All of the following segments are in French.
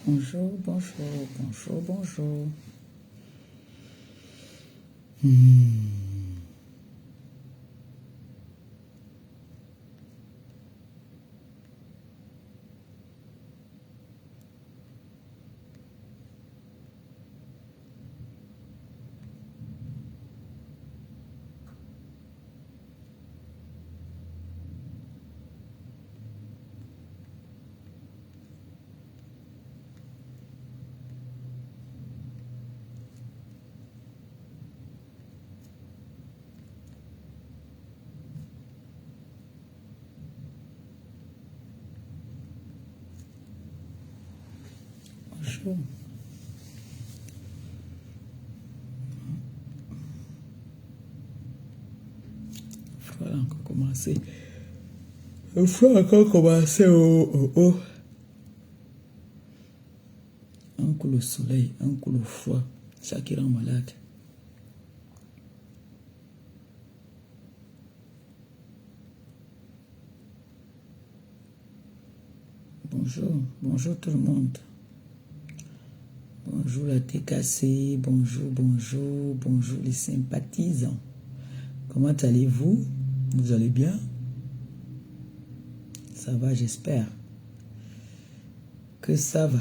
Bonjour, bonjour, bonjour, bonjour. Bonjour. Il faut encore commencer. Il faut encore commencer. Un coup le soleil, un coup le froid. Ça qui rend malade. Bonjour, bonjour tout le monde. Bonjour la TKC, bonjour, bonjour, bonjour les sympathisants. Comment allez-vous? Vous allez bien? Ça va, j'espère que ça va.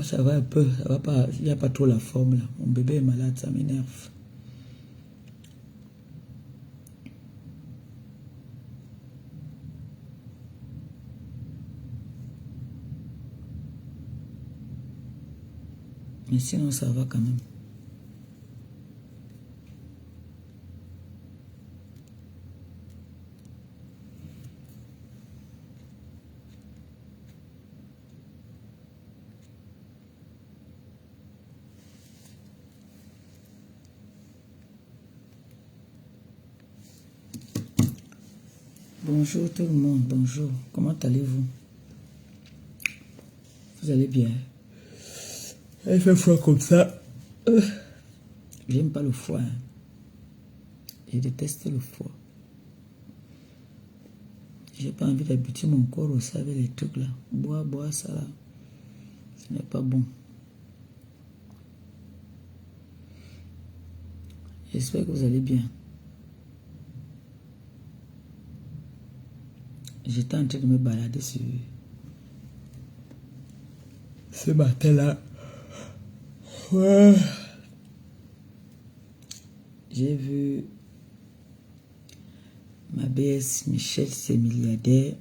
Ça va un peu, ça va pas, il n'y a pas trop la forme là. Mon bébé est malade, ça m'énerve. Mais sinon, ça va quand même. Bonjour tout le monde, bonjour. Comment allez-vous? Vous allez bien? Il fait froid comme ça. J'aime pas le froid. Hein. Je déteste le froid. J'ai pas envie d'habituer mon corps aussi avec les trucs là. Bois, ça là. Ce n'est pas bon. J'espère que vous allez bien. J'étais en train de me balader sur ce matin-là. Ouais. J'ai vu ma BS Michel, c'est milliardaire.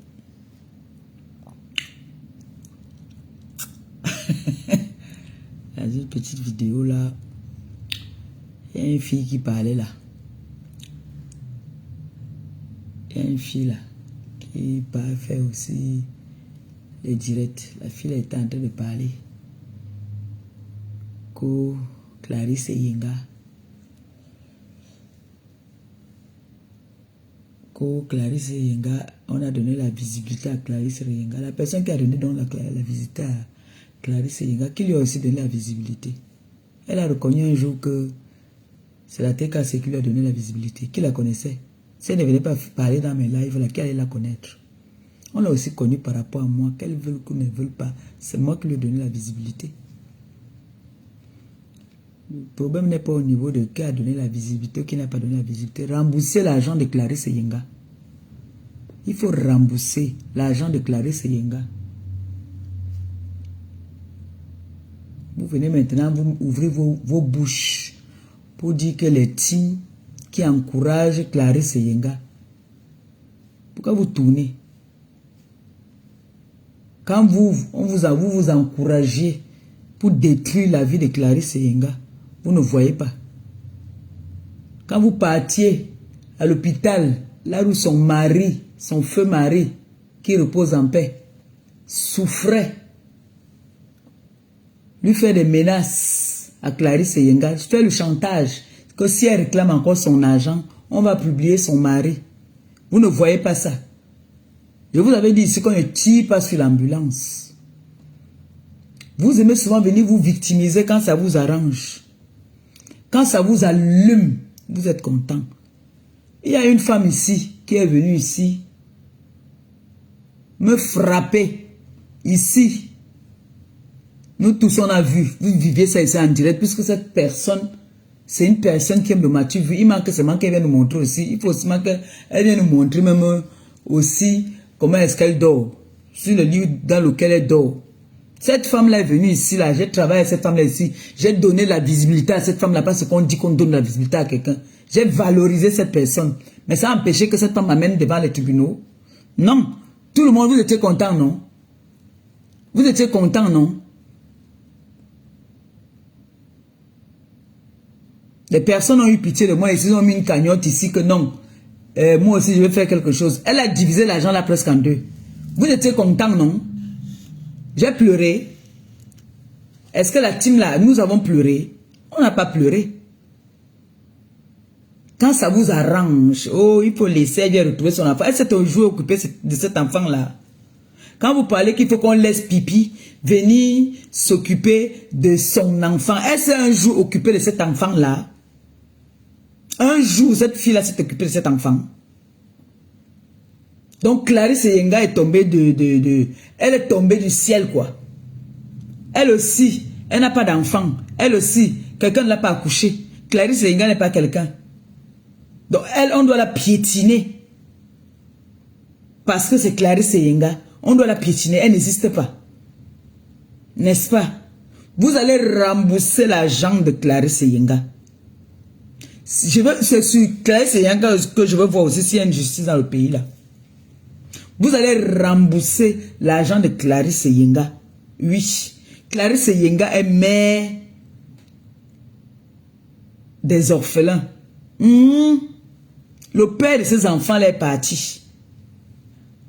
Dans une petite vidéo là, il y a une fille qui parlait là. Il y a une fille là qui part faire aussi les directs. La fille était en train de parler. Que Clarisse Yenga. Que Clarisse Yenga, on a donné la visibilité à Clarisse Yenga. La personne qui a donné donc la visibilité à Clarisse Yenga, qui lui a aussi donné la visibilité. Elle a reconnu un jour que c'est la TKC qui lui a donné la visibilité. Qui la connaissait? Si elle ne venait pas parler dans mes lives, là, qui allait la connaître? On l'a aussi connue par rapport à moi. Qu'elle veut ou ne veut pas, c'est moi qui lui ai donné la visibilité. Le problème n'est pas au niveau de qui a donné la visibilité ou qui n'a pas donné la visibilité. Rembourser l'argent de Clarisse Yenga. Il faut rembourser l'argent de Clarisse Yenga. Vous venez maintenant, vous ouvrez vos bouches pour dire que les teams qui encouragent Clarisse Yenga. Pourquoi vous tournez? Quand vous encouragez pour détruire la vie de Clarisse Yenga, vous ne voyez pas. Quand vous partiez à l'hôpital, là où son mari, son feu mari, qui repose en paix, souffrait, lui fait des menaces à Clarisse Yenga, fait le chantage, que si elle réclame encore son argent, on va publier son mari. Vous ne voyez pas ça. Je vous avais dit ici qu'on ne tire pas sur l'ambulance. Vous aimez souvent venir vous victimiser quand ça vous arrange. Quand ça vous allume, vous êtes content. Il y a une femme ici qui est venue ici me frapper. Ici. Nous tous on a vu. Vous viviez ça ici en direct puisque cette personne, c'est une personne qui aime le mature vu. Il manque seulement qu'elle vienne nous montrer aussi. Il faut seulement qu'elle vienne nous montrer même aussi comment est-ce qu'elle dort. Sur le lit dans lequel elle dort. Cette femme-là est venue ici, là. J'ai travaillé avec cette femme-là ici. J'ai donné la visibilité à cette femme-là parce qu'on dit qu'on donne la visibilité à quelqu'un. J'ai valorisé cette personne. Mais ça a empêché que cette femme m'amène devant les tribunaux. Non. Tout le monde, vous étiez content, non? Vous étiez content, non? Les personnes ont eu pitié de moi. Ils ont mis une cagnotte ici que non. Moi aussi, je vais faire quelque chose. Elle a divisé l'argent là presque en deux. Vous étiez content, non? J'ai pleuré. Est-ce que la team là, nous avons pleuré? On n'a pas pleuré. Quand ça vous arrange, oh, il faut laisser elle retrouver son enfant. Elle s'est toujours occupée de cet enfant-là. Quand vous parlez qu'il faut qu'on laisse Pipi venir s'occuper de son enfant, elle s'est un jour occupée de cet enfant-là. Un jour, cette fille-là s'est occupée de cet enfant. Donc Clarisse Yenga est tombée elle est tombée du ciel, quoi. Elle aussi, elle n'a pas d'enfant. Elle aussi, quelqu'un ne l'a pas accouché. Clarisse Yenga n'est pas quelqu'un. Donc elle, on doit la piétiner. Parce que c'est Clarisse Yenga. On doit la piétiner, elle n'existe pas. N'est-ce pas? Vous allez rembourser l'argent de Clarisse Yenga. C'est sur Clarisse Yenga que je veux voir aussi s'il y a une justice dans le pays là. Vous allez rembourser l'argent de Clarisse Yenga. Oui. Clarisse Yenga est mère des orphelins. Le père de ces enfants-là est parti.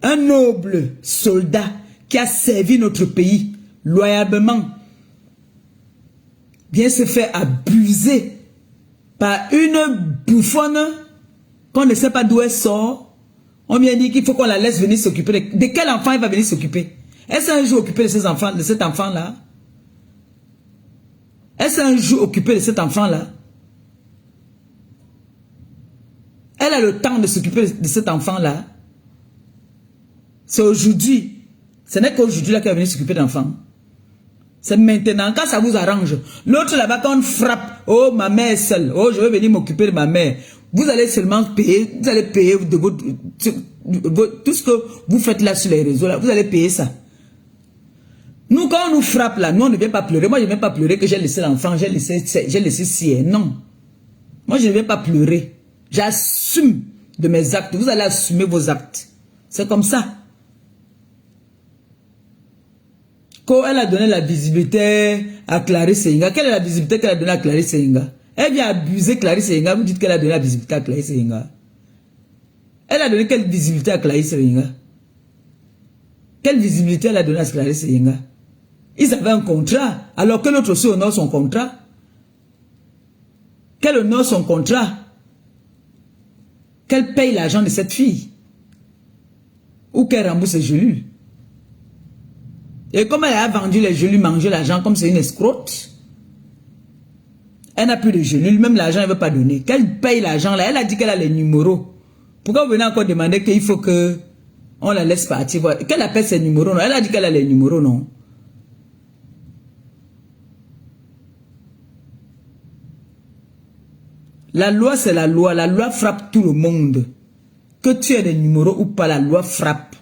Un noble soldat qui a servi notre pays loyalement vient se faire abuser par une bouffonne qu'on ne sait pas d'où elle sort. On vient dire qu'il faut qu'on la laisse venir s'occuper. De quel enfant il va venir s'occuper? Est-ce un jour occupé de ces enfants, de cet enfant-là? Est-ce un jour occupé de cet enfant-là? Elle a le temps de s'occuper de cet enfant-là. C'est aujourd'hui. Ce n'est qu'aujourd'hui qu'elle va venir s'occuper d'enfants. C'est maintenant, quand ça vous arrange. L'autre là-bas, quand on frappe, oh, ma mère est seule, oh, je vais venir m'occuper de ma mère. Vous allez seulement payer, vous allez payer de tout ce que vous faites là sur les réseaux, là, vous allez payer ça. Nous, quand on nous frappe là, nous, on ne vient pas pleurer. Moi, je ne viens pas pleurer que j'ai laissé l'enfant, j'ai laissé si. Non. Moi, je ne viens pas pleurer. J'assume de mes actes. Vous allez assumer vos actes. C'est comme ça. Quand elle a donné la visibilité à Clarisse Seyenga, quelle est la visibilité qu'elle a donnée à Clarisse Seyenga? Elle vient abuser Clarisse Seyenga, vous dites qu'elle a donné la visibilité à Clarisse Seyenga. Elle a donné quelle visibilité à Clarisse Seyenga? Quelle visibilité elle a donnée à Clarisse Seyenga? Ils avaient un contrat, alors que l'autre aussi honore son contrat. Qu'elle honore son contrat. Qu'elle paye l'argent de cette fille. Ou qu'elle rembourse ses gelules. Et comme elle a vendu les gelules, mangé l'argent comme c'est une escrotte, elle n'a plus de gelules, même l'argent elle ne veut pas donner. Qu'elle paye l'argent là, elle a dit qu'elle a les numéros. Pourquoi vous venez encore demander qu'il faut que on la laisse partir? Qu'elle appelle ses numéros, non? Elle a dit qu'elle a les numéros, non? La loi, c'est la loi. La loi frappe tout le monde. Que tu aies des numéros ou pas, la loi frappe.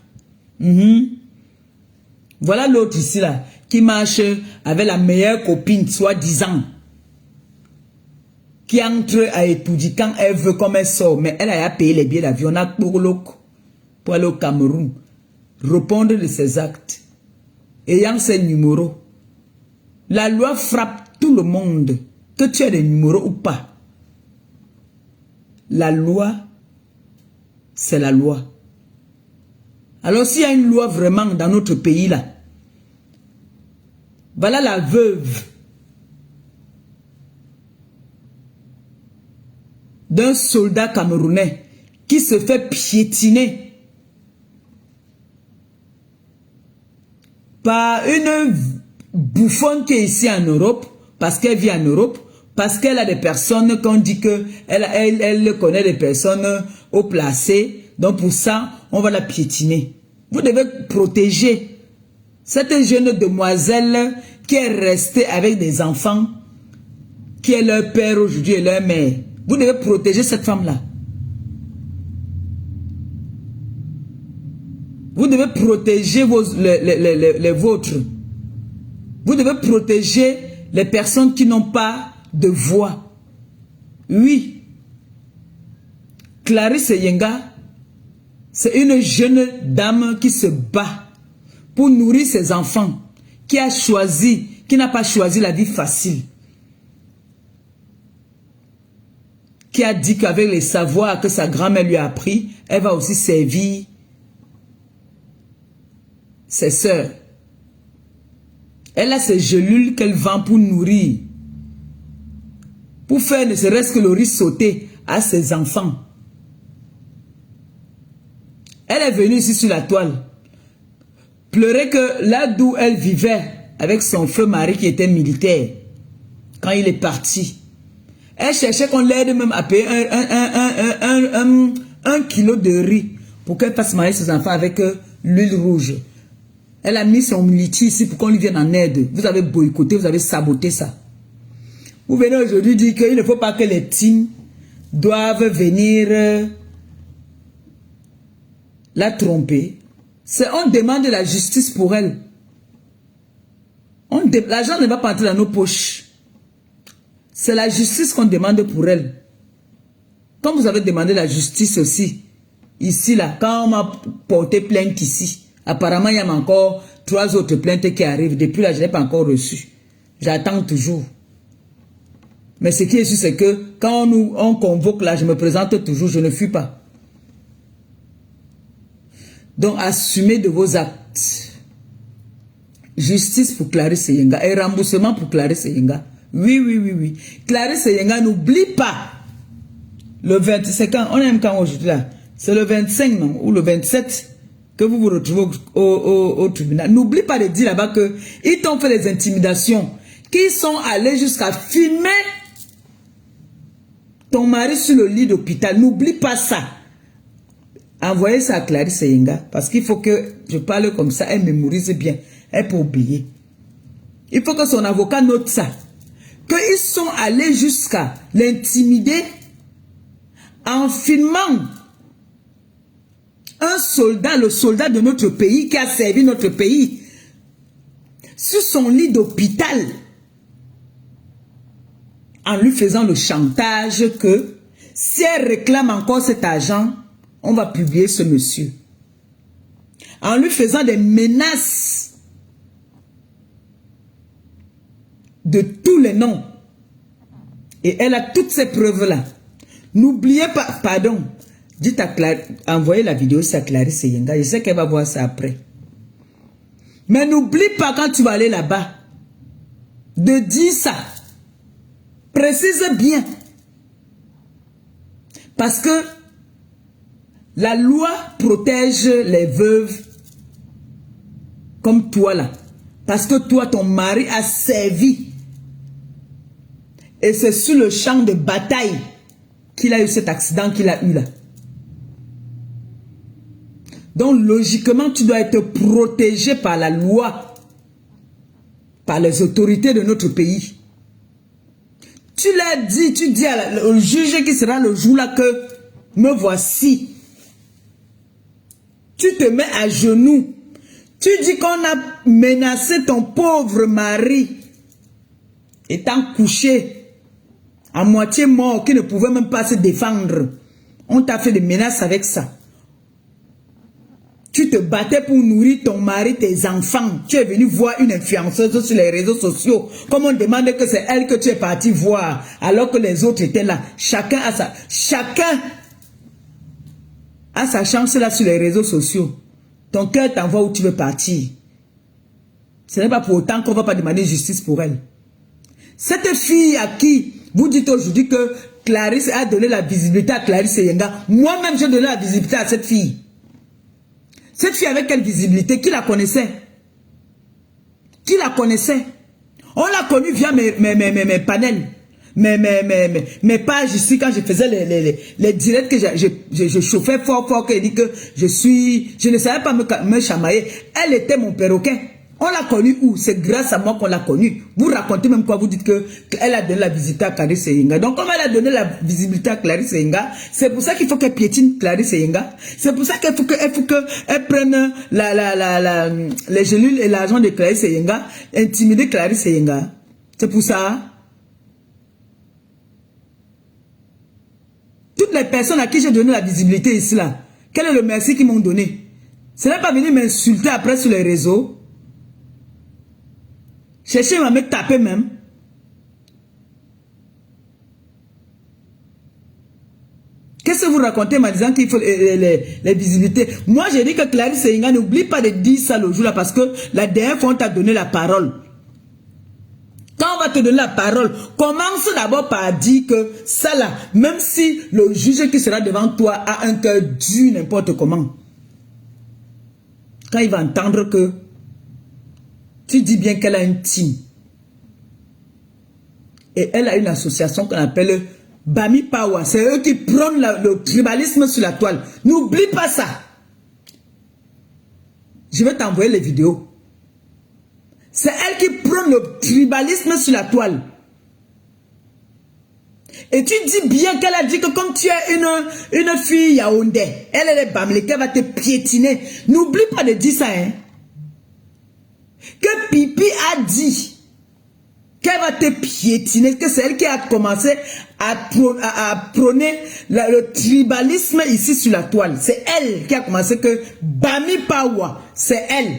Voilà l'autre ici, là, qui marche avec la meilleure copine, soi-disant. Qui entre à étudier quand elle veut, comme elle sort. Mais elle a payé les billets d'avion pour aller au Cameroun. Répondre de ses actes. Ayant ses numéros. La loi frappe tout le monde. Que tu aies des numéros ou pas. La loi, c'est la loi. Alors s'il y a une loi vraiment dans notre pays là, voilà la veuve d'un soldat camerounais qui se fait piétiner par une bouffonne qui est ici en Europe, parce qu'elle vit en Europe, parce qu'elle a des personnes qu'on dit que elle connaît des personnes haut placées. Donc pour ça, on va la piétiner. Vous devez protéger cette jeune demoiselle qui est restée avec des enfants, qui est leur père aujourd'hui et leur mère. Vous devez protéger cette femme-là. Vous devez protéger les vôtres. Vous devez protéger les personnes qui n'ont pas de voix. Oui. Clarisse Seyenga, c'est une jeune dame qui se bat pour nourrir ses enfants, qui n'a pas choisi la vie facile. Qui a dit qu'avec les savoirs que sa grand-mère lui a appris, elle va aussi servir ses sœurs. Elle a ses gelules qu'elle vend pour nourrir. Pour faire ne serait-ce que le riz sauté à ses enfants. Elle est venue ici sur la toile. Pleurer que là d'où elle vivait avec son feu mari qui était militaire, quand il est parti, elle cherchait qu'on l'aide même à payer un kilo de riz pour qu'elle fasse marier ses enfants avec l'huile rouge. Elle a mis son militaire ici pour qu'on lui vienne en aide. Vous avez boycotté, vous avez saboté ça. Vous venez aujourd'hui dire qu'il ne faut pas que les teams doivent venir la tromper. On demande la justice pour elle. L'argent ne va pas entrer dans nos poches. C'est la justice qu'on demande pour elle. Comme vous avez demandé la justice aussi, ici, là, quand on m'a porté plainte ici, apparemment, il y a encore 3 autres plaintes qui arrivent. Depuis là, je n'ai pas encore reçu. J'attends toujours. Mais ce qui est sûr, c'est que quand on convoque là, je me présente toujours, je ne fuis pas. Donc, assumez de vos actes. Justice pour Clarisse Yenga et remboursement pour Clarisse Yenga. Oui, oui, oui, oui. Clarisse Yenga, n'oublie pas. Le 20, c'est quand, on aime quand aujourd'hui là. C'est le 25, non, ou le 27 que vous vous retrouvez au tribunal. N'oublie pas de dire là-bas que ils t'ont fait des intimidations, qu'ils sont allés jusqu'à filmer ton mari sur le lit d'hôpital. N'oublie pas ça. Envoyez ça à Clarisse Yenga, parce qu'il faut que je parle comme ça, elle mémorise bien. Elle peut oublier. Il faut que son avocat note ça. Qu'ils sont allés jusqu'à l'intimider en filmant un soldat, le soldat de notre pays qui a servi notre pays, sur son lit d'hôpital, en lui faisant le chantage que si elle réclame encore cet argent, on va publier ce monsieur. En lui faisant des menaces de tous les noms. Et elle a toutes ces preuves-là. N'oubliez pas, pardon, dites à envoyez la vidéo à Clarisse Yenga. Je sais qu'elle va voir ça après. Mais n'oublie pas quand tu vas aller là-bas, de dire ça. Précise bien. Parce que la loi protège les veuves comme toi là. Parce que toi, ton mari a servi. Et c'est sur le champ de bataille qu'il a eu cet accident qu'il a eu là. Donc logiquement, tu dois être protégé par la loi, par les autorités de notre pays. Tu l'as dit, tu dis au juge qui sera le jour là que me voici. Tu te mets à genoux. Tu dis qu'on a menacé ton pauvre mari, étant couché, à moitié mort, qui ne pouvait même pas se défendre. On t'a fait des menaces avec ça. Tu te battais pour nourrir ton mari, tes enfants. Tu es venu voir une influenceuse sur les réseaux sociaux. Comme on demande que c'est elle que tu es parti voir, alors que les autres étaient là. Chacun a sa chance là sur les réseaux sociaux. Ton cœur t'envoie où tu veux partir. Ce n'est pas pour autant qu'on ne va pas demander justice pour elle. Cette fille à qui vous dites aujourd'hui que Clarisse a donné la visibilité à Clarisse Yenga, moi-même j'ai donné la visibilité à cette fille. Cette fille avec quelle visibilité? Qui la connaissait? Qui la connaissait? On l'a connue via mes panels. Mes pages ici, quand je faisais les directs, que je chauffais fort, qu'elle dit que je ne savais pas me chamailler. Elle était mon perroquet. On l'a connue où? C'est grâce à moi qu'on l'a connue. Vous racontez même quoi? Vous dites qu'elle a donné la visibilité à Clarisse Yenga. Donc, comme elle a donné la visibilité à Clarisse Yenga, c'est pour ça qu'il faut qu'elle piétine Clarisse Yenga. C'est pour ça qu'il faut qu'elle prenne les gélules et l'argent de Clarisse Yenga, intimider Clarisse Yenga. C'est pour ça. Toutes les personnes à qui j'ai donné la visibilité ici, là, quel est le merci qu'ils m'ont donné? Ce n'est pas venir m'insulter après sur les réseaux. Chercher à me taper même. Qu'est-ce que vous racontez en disant qu'il faut les visibilités? Moi, j'ai dit que Clarisse Yenga, n'oublie pas de dire ça le jour-là parce que la dernière fois, on t'a donné la parole. Quand on va te donner la parole, commence d'abord par dire que ça là, même si le juge qui sera devant toi a un cœur dur n'importe comment, quand il va entendre que tu dis bien qu'elle a un team et elle a une association qu'on appelle Bami Power, c'est eux qui prônent le tribalisme sur la toile. N'oublie pas ça. Je vais t'envoyer les vidéos. C'est elle qui prône le tribalisme sur la toile. Et tu dis bien qu'elle a dit que comme tu es une fille yaoundé, elle est bamlé, qu'elle va te piétiner. N'oublie pas de dire ça, hein. Que Pipi a dit qu'elle va te piétiner, que c'est elle qui a commencé à prôner le tribalisme ici sur la toile. C'est elle qui a commencé que Bami Power, c'est elle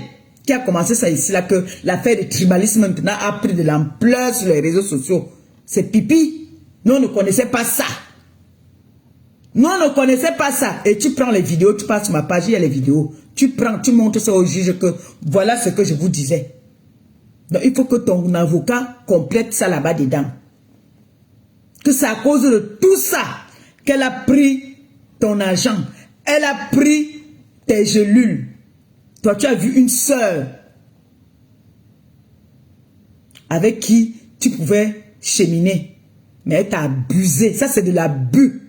qui a commencé ça ici, là, que l'affaire du tribalisme maintenant a pris de l'ampleur sur les réseaux sociaux. C'est Pipi. Nous, on ne connaissait pas ça. Nous, on ne connaissait pas ça. Et tu prends les vidéos, tu passes sur ma page, il y a les vidéos. Tu prends, tu montres ça au juge que voilà ce que je vous disais. Donc, il faut que ton avocat complète ça là-bas dedans. Que c'est à cause de tout ça qu'elle a pris ton argent. Elle a pris tes gelules. Toi, tu as vu une sœur avec qui tu pouvais cheminer. Mais elle t'a abusé. Ça, c'est de l'abus.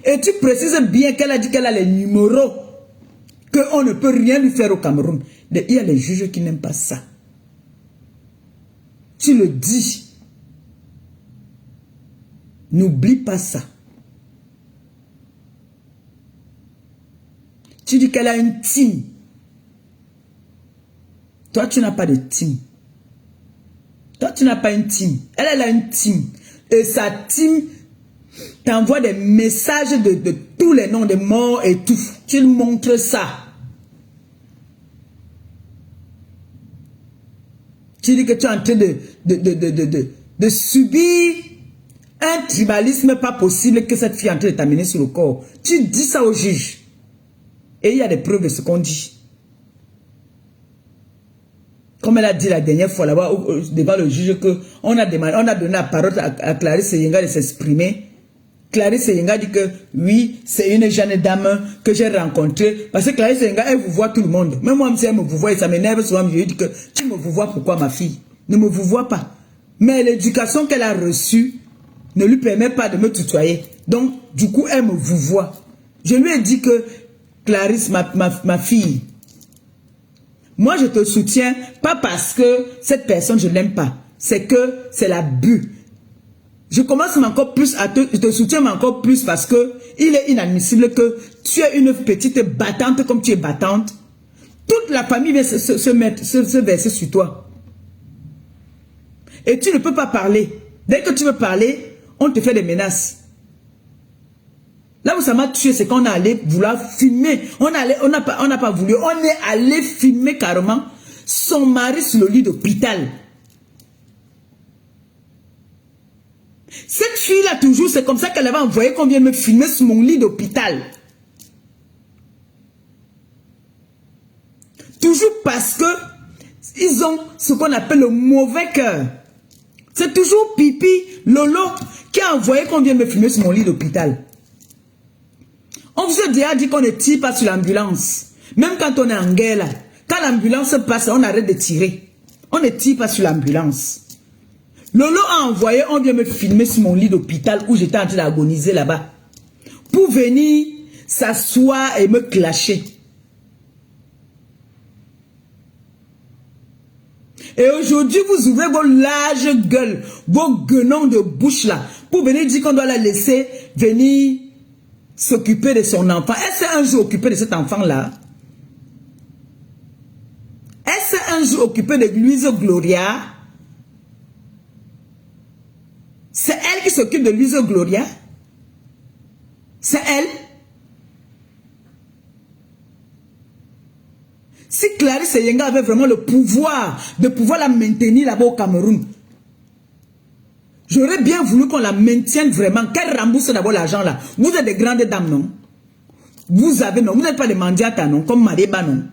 Et tu précises bien qu'elle a dit qu'elle a les numéros. Qu'on ne peut rien lui faire au Cameroun. Il y a les juges qui n'aiment pas ça. Tu le dis. N'oublie pas ça. Tu dis qu'elle a une team. Toi, tu n'as pas de team. Toi, tu n'as pas une team. Elle a une team. Et sa team t'envoie des messages de tous les noms des morts et tout. Tu lui montres ça. Tu dis que tu es en train de subir un tribalisme pas possible que cette fille est en train de t'amener sur le corps. Tu dis ça au juge. Et il y a des preuves de ce qu'on dit. Comme elle a dit la dernière fois là-bas devant le juge qu'on a donné la parole à Clarisse Yenga de s'exprimer. Clarisse Yenga dit que oui, c'est une jeune dame que j'ai rencontrée. Parce que Clarisse Yenga, elle vous voit tout le monde. Même moi, si elle me vous voit, et ça m'énerve souvent. Je lui dis que tu me vous vois pourquoi ma fille? Ne me vous vois pas. Mais l'éducation qu'elle a reçue ne lui permet pas de me tutoyer. Donc, du coup, elle me vous voit. Je lui ai dit que Clarisse, ma fille, moi, je te soutiens, pas parce que cette personne, je ne l'aime pas. C'est que c'est l'abus. Je commence encore plus à je te soutiens encore plus parce que il est inadmissible que tu es une petite battante comme tu es battante. Toute la famille vient se verser sur toi. Et tu ne peux pas parler. Dès que tu veux parler, on te fait des menaces. Là où ça m'a tué, c'est qu'on est allé vouloir filmer. On n'a pas voulu. On est allé filmer carrément son mari sur le lit d'hôpital. Cette fille-là, toujours, c'est comme ça qu'elle avait envoyé qu'on vienne me filmer sur mon lit d'hôpital. Toujours parce que ils ont ce qu'on appelle le mauvais cœur. C'est toujours Pipi, Lolo, qui a envoyé qu'on vienne me filmer sur mon lit d'hôpital. On vous a déjà dit qu'on ne tire pas sur l'ambulance. Même quand on est en guerre là. Quand l'ambulance passe, on arrête de tirer. On ne tire pas sur l'ambulance. Lolo a envoyé, on vient me filmer sur mon lit d'hôpital où j'étais en train d'agoniser là-bas. Pour venir s'asseoir et me clasher. Et aujourd'hui, vous ouvrez vos larges gueules, vos guenons de bouche là, pour venir dire qu'on doit la laisser venir s'occuper de son enfant. Est-ce un jour occupé de cet enfant-là? Est-ce un jour occupé de Louise Gloria? C'est elle qui s'occupe de Louise Gloria? C'est elle? Si Clarisse Yenga avait vraiment le pouvoir de pouvoir la maintenir là-bas au Cameroun, j'aurais bien voulu qu'on la maintienne vraiment, qu'elle rembourse d'abord l'argent là. Vous êtes des grandes dames, non? Vous n'êtes pas des mendiates, non? Comme Marieba, non?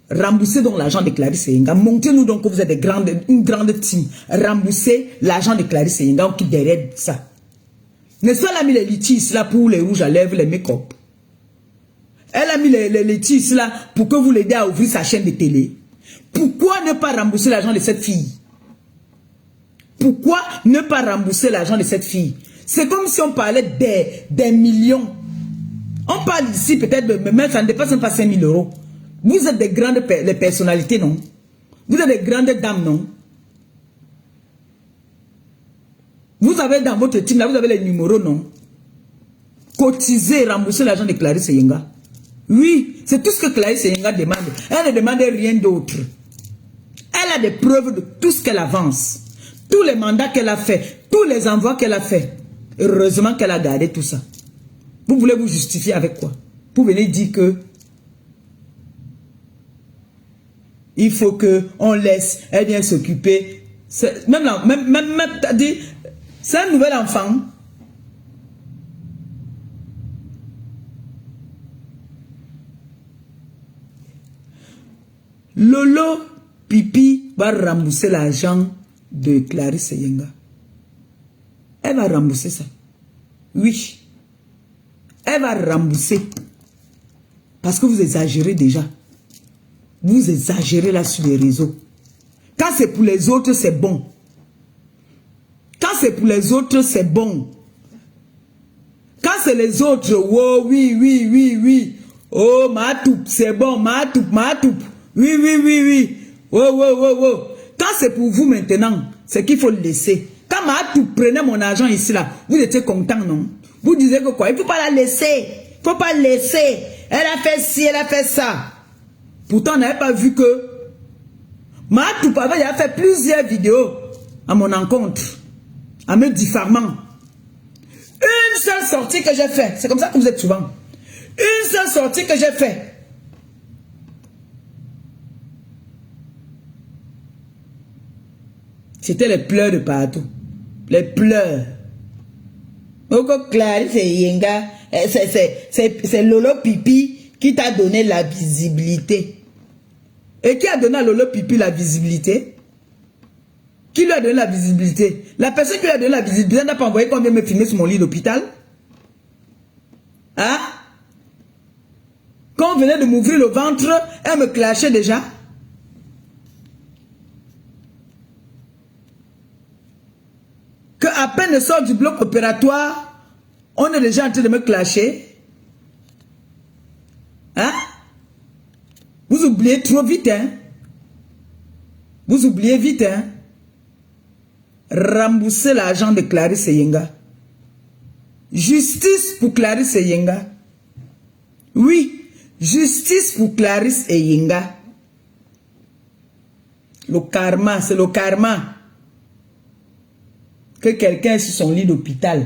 Remboursez donc l'argent de Clarisse Yenga. Montrez-nous donc que vous êtes une grande team. Remboursez l'argent de Clarisse Yenga qui derrière ça. N'est-ce pas, elle a mis les litiges là pour les rouges à lèvres, les make-up. Elle a mis les litiges là pour que vous l'aidiez à ouvrir sa chaîne de télé. Pourquoi ne pas rembourser l'argent de cette fille? Pourquoi ne pas rembourser l'argent de cette fille? C'est comme si on parlait des millions. On parle ici peut-être, mais ça ne dépasse même pas 5 000 euros. Vous êtes des grandes personnalités, non? Vous êtes des grandes dames, non? Vous avez dans votre team, là, vous avez les numéros, non? Cotiser, rembourser l'argent de Clarisse Yenga. Oui, c'est tout ce que Clarisse Yenga demande. Elle ne demande rien d'autre. Elle a des preuves de tout ce qu'elle avance. Tous les mandats qu'elle a fait, tous les envois qu'elle a fait. Heureusement qu'elle a gardé tout ça. Vous voulez vous justifier avec quoi? Pour venir dire que il faut qu'on laisse, elle vient s'occuper. Même là, même dit, C'est un nouvel enfant. Lolo Pipi va rembourser l'argent de Clarisse Yenga. Elle va rembourser ça. Oui. Elle va rembourser. Parce que vous exagérez déjà. Vous exagérez là sur les réseaux. Quand c'est pour les autres, c'est bon. Quand c'est pour les autres, c'est bon. Quand c'est les autres, oh oui, oui, oui, oui. Oh, Matou, c'est bon, Matou. Oui, oui, oui, oui. Oh, oh, oh, oh. Quand c'est pour vous maintenant, c'est qu'il faut le laisser. Quand Matou prenait mon argent ici, là, vous étiez content, non? Vous disiez que quoi? Il ne faut pas la laisser. Il ne faut pas laisser. Elle a fait ci, elle a fait ça. Pourtant, on n'avait pas vu que Matou Pava, il a fait plusieurs vidéos à mon encontre, en me diffamant. Une seule sortie que j'ai faite, c'est comme ça que vous êtes souvent. Une seule sortie que j'ai faite. C'était les pleurs de partout. Les pleurs. Oko Clarisse Yenga, c'est Lolo Pipi qui t'a donné la visibilité. Et qui a donné à Lolo Pipi la visibilité? Qui lui a donné la visibilité? La personne qui lui a donné la visibilité n'a pas envoyé combien me filmer sur mon lit d'hôpital? Hein? Quand on venait de m'ouvrir le ventre, elle me clashait déjà. Que à peine sort du bloc opératoire, on est déjà en train de me clasher. Hein? Vous oubliez trop vite, hein? Vous oubliez vite, hein? Rembourser l'argent de Clarisse Yenga. Justice pour Clarisse Yenga. Oui, justice pour Clarisse Yenga. Le karma, c'est le karma. Que quelqu'un est sur son lit d'hôpital.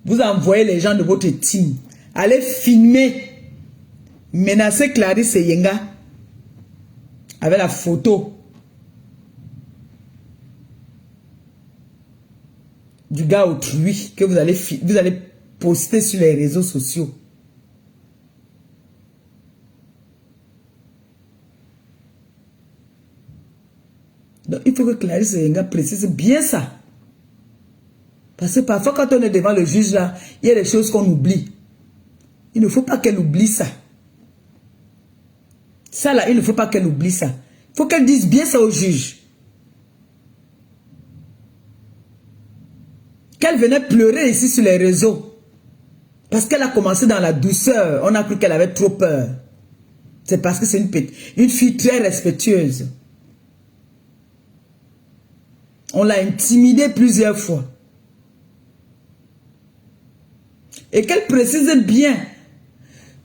Vous envoyez les gens de votre team. Allez filmer. Menacer Clarisse Yenga. Avec la photo du gars autrui que vous allez poster sur les réseaux sociaux. Donc il faut que Clarisse Yenga précise bien ça. Parce que parfois quand on est devant le juge là, il y a des choses qu'on oublie. Il ne faut pas qu'elle oublie ça. Ça là, il ne faut pas qu'elle oublie ça. Il faut qu'elle dise bien ça au juge. Qu'elle venait pleurer ici sur les réseaux. Parce qu'elle a commencé dans la douceur. On a cru qu'elle avait trop peur. C'est parce que c'est une fille très respectueuse. On l'a intimidée plusieurs fois. Et qu'elle précise bien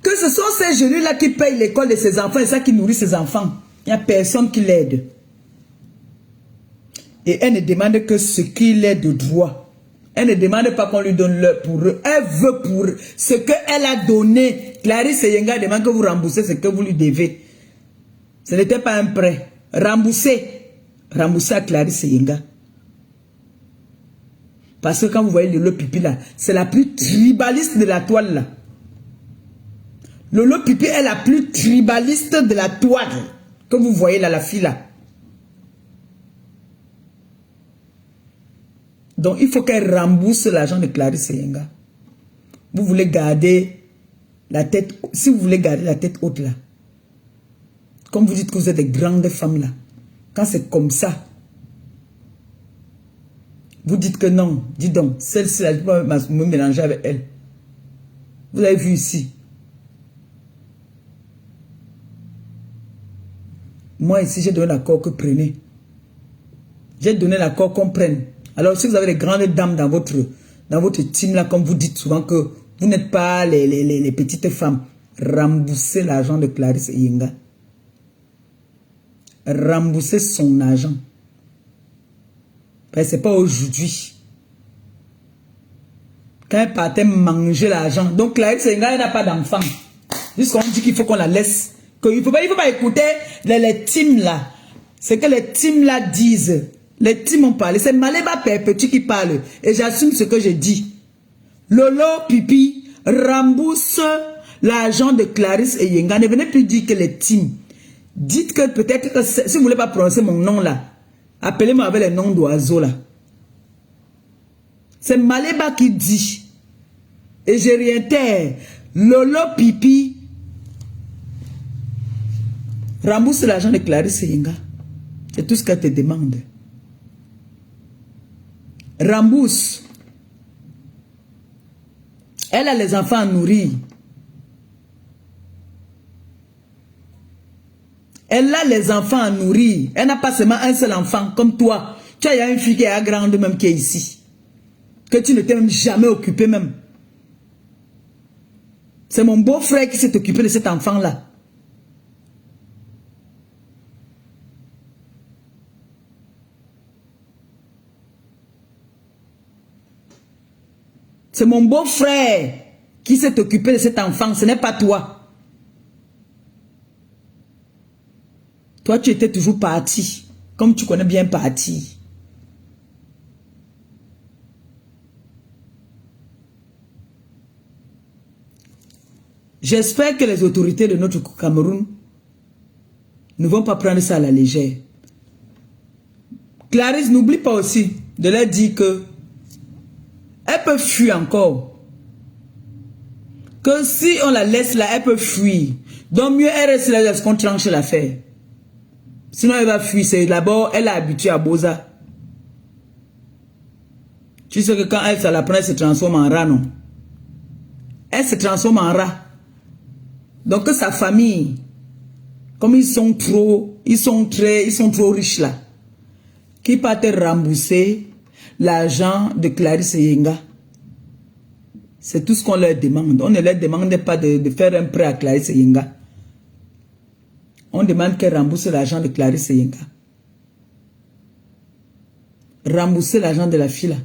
que ce sont ces jeunes-là qui payent l'école de ses enfants et ça qui nourrit ses enfants. Il n'y a personne qui l'aide. Et elle ne demande que ce qu'il est de droit. Elle ne demande pas qu'on lui donne l'heure pour eux. Elle veut pour eux ce qu'elle a donné. Clarisse Yenga demande que vous remboursez ce que vous lui devez. Ce n'était pas un prêt. Remboursez. Remboursez à Clarisse Yenga. Parce que quand vous voyez Lolo Pipi là, c'est la plus tribaliste de la toile là. Lolo Pipi est la plus tribaliste de la toile. Que vous voyez là, la fille là. Donc il faut qu'elle rembourse l'argent de Clarisse Yenga. Vous voulez garder la tête, si vous voulez garder la tête haute là. Comme vous dites que vous êtes des grandes femmes là. Quand c'est comme ça. Vous dites que non, dis donc, celle-ci, je ne peux pas me mélanger avec elle. Vous avez vu ici. Moi ici, j'ai donné l'accord que prenez. J'ai donné l'accord qu'on prenne. Alors si vous avez des grandes dames dans votre team là, comme vous dites souvent que vous n'êtes pas les petites femmes, remboursez l'argent de Clarisse Yenga. Remboursez son argent. Ce n'est pas aujourd'hui. Quand elle partait manger l'argent. Donc Clarisse Yenga, elle n'a pas d'enfant. Jusqu'on dit qu'il faut qu'on la laisse. Il ne faut pas écouter les teams là. Ce que les teams là disent. Les teams ont parlé. C'est Maléba Perpétue qui parle. Et j'assume ce que je dis. Lolo Pipi rembourse l'argent de Clarisse et Yenga. Ne venez plus dire que les teams. Dites que peut-être que si vous ne voulez pas prononcer mon nom là, appelez-moi avec les noms d'oiseaux là. C'est Maléba qui dit. Et je réitère. Lolo Pipi rembourse l'argent de Clarisse et Yenga. C'est tout ce qu'elle te demande. Rembourse. Elle a les enfants à nourrir. Elle a les enfants à nourrir. Elle n'a pas seulement un seul enfant comme toi. Tu as une fille qui est grande même qui est ici. Que tu ne t'es même jamais occupé même. C'est mon beau-frère qui s'est occupé de cet enfant-là. C'est mon beau-frère qui s'est occupé de cet enfant. Ce n'est pas toi. Toi, tu étais toujours parti. Comme tu connais bien parti. J'espère que les autorités de notre Cameroun ne vont pas prendre ça à la légère. Clarisse, n'oublie pas aussi de leur dire que elle peut fuir encore. Que si on la laisse là, elle peut fuir. Donc mieux elle reste là est-ce qu'on tranche l'affaire. Sinon elle va fuir. C'est d'abord, elle est habituée à Boza. Tu sais que quand elle ça la prend, elle se transforme en rat, non? Elle se transforme en rat. Donc sa famille, comme ils sont trop riches là, qui va te rembourser l'argent de Clarisse et Yenga. C'est tout ce qu'on leur demande. On ne leur demande pas de faire un prêt à Clarisse et Yenga. On demande qu'elle rembourse l'argent de Clarisse et Yenga. Rembourser l'argent de la fille là.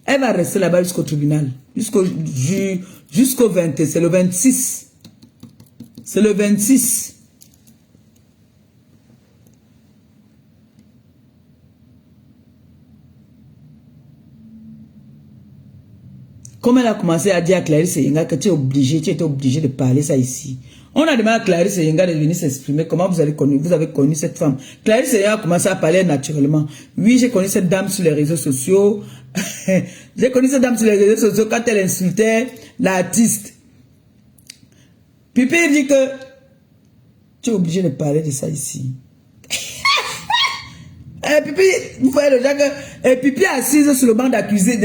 Elle va rester là-bas jusqu'au tribunal. Jusqu'au 20, c'est le 26. C'est le 26. Comme elle a commencé à dire à Clarisse Yenga que tu étais obligé de parler ça ici. On a demandé à Clarisse Yenga de venir s'exprimer. Comment vous avez connu cette femme? Clarisse Yenga a commencé à parler naturellement. Oui, j'ai connu cette dame sur les réseaux sociaux. J'ai connu cette dame sur les réseaux sociaux quand elle insultait l'artiste. Pipi dit que tu es obligé de parler de ça ici. Pipi, vous voyez déjà que Pipi est assise sur le banc des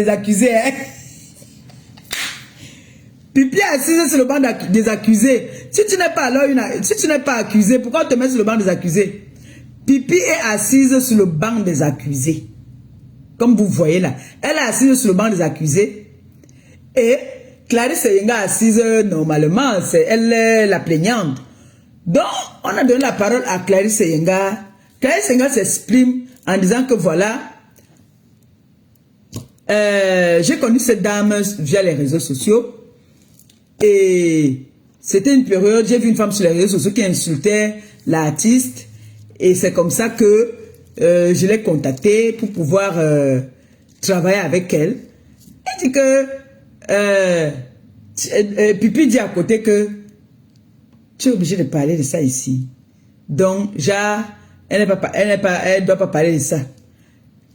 accusés. Hein? Pipi est assise sur le banc des accusés. Si tu n'es pas alors si tu n'es pas accusé, pourquoi on te met sur le banc des accusés? Pipi est assise sur le banc des accusés. Comme vous voyez là. Elle est assise sur le banc des accusés. Et Clarisse Yenga est assise normalement. C'est elle la plaignante. Donc, on a donné la parole à Clarisse Yenga. Clarisse Yenga s'exprime en disant que voilà, j'ai connu cette dame via les réseaux sociaux. Et c'était une période, j'ai vu une femme sur les réseaux sociaux qui insultait l'artiste. Et c'est comme ça que je l'ai contactée pour pouvoir travailler avec elle. Elle dit que Pipi dit à côté que tu es obligé de parler de ça ici. Donc, elle ne doit pas parler de ça.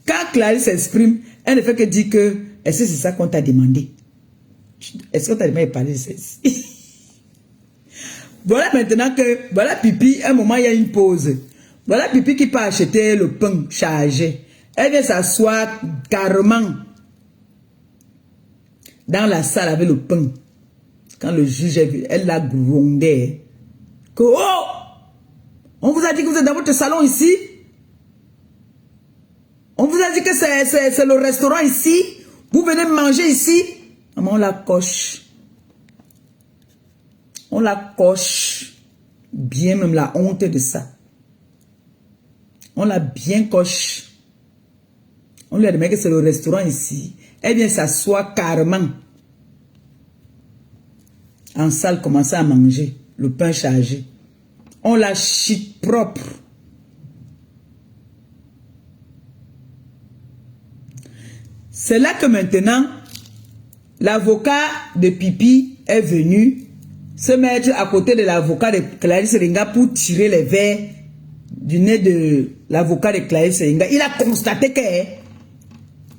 Quand Clarisse s'exprime, elle ne fait que dire que est-ce que c'est ça qu'on t'a demandé? Est-ce qu'on t'a demandé de parler de ça ici? Voilà maintenant que, voilà Pipi, à un moment il y a une pause. Voilà Pipi qui peut acheter le pain chargé. Elle vient s'asseoir carrément dans la salle avec le pain. Quand le juge est vu, elle l'a grondé. Que, oh! On vous a dit que vous êtes dans votre salon ici? On vous a dit que c'est le restaurant ici? Vous venez manger ici? On la coche. On la coche. Bien même la honte de ça. On l'a bien coche. On lui a demandé que c'est le restaurant ici. Elle vient s'asseoir carrément. En salle, commencer à manger. Le pain chargé. On la chie propre. C'est là que maintenant, l'avocat de Pipi est venu se mettre à côté de l'avocat de Clarisse Seyenga pour tirer les verres du nez de l'avocat de Clarisse Seyenga. Il a constaté qu'il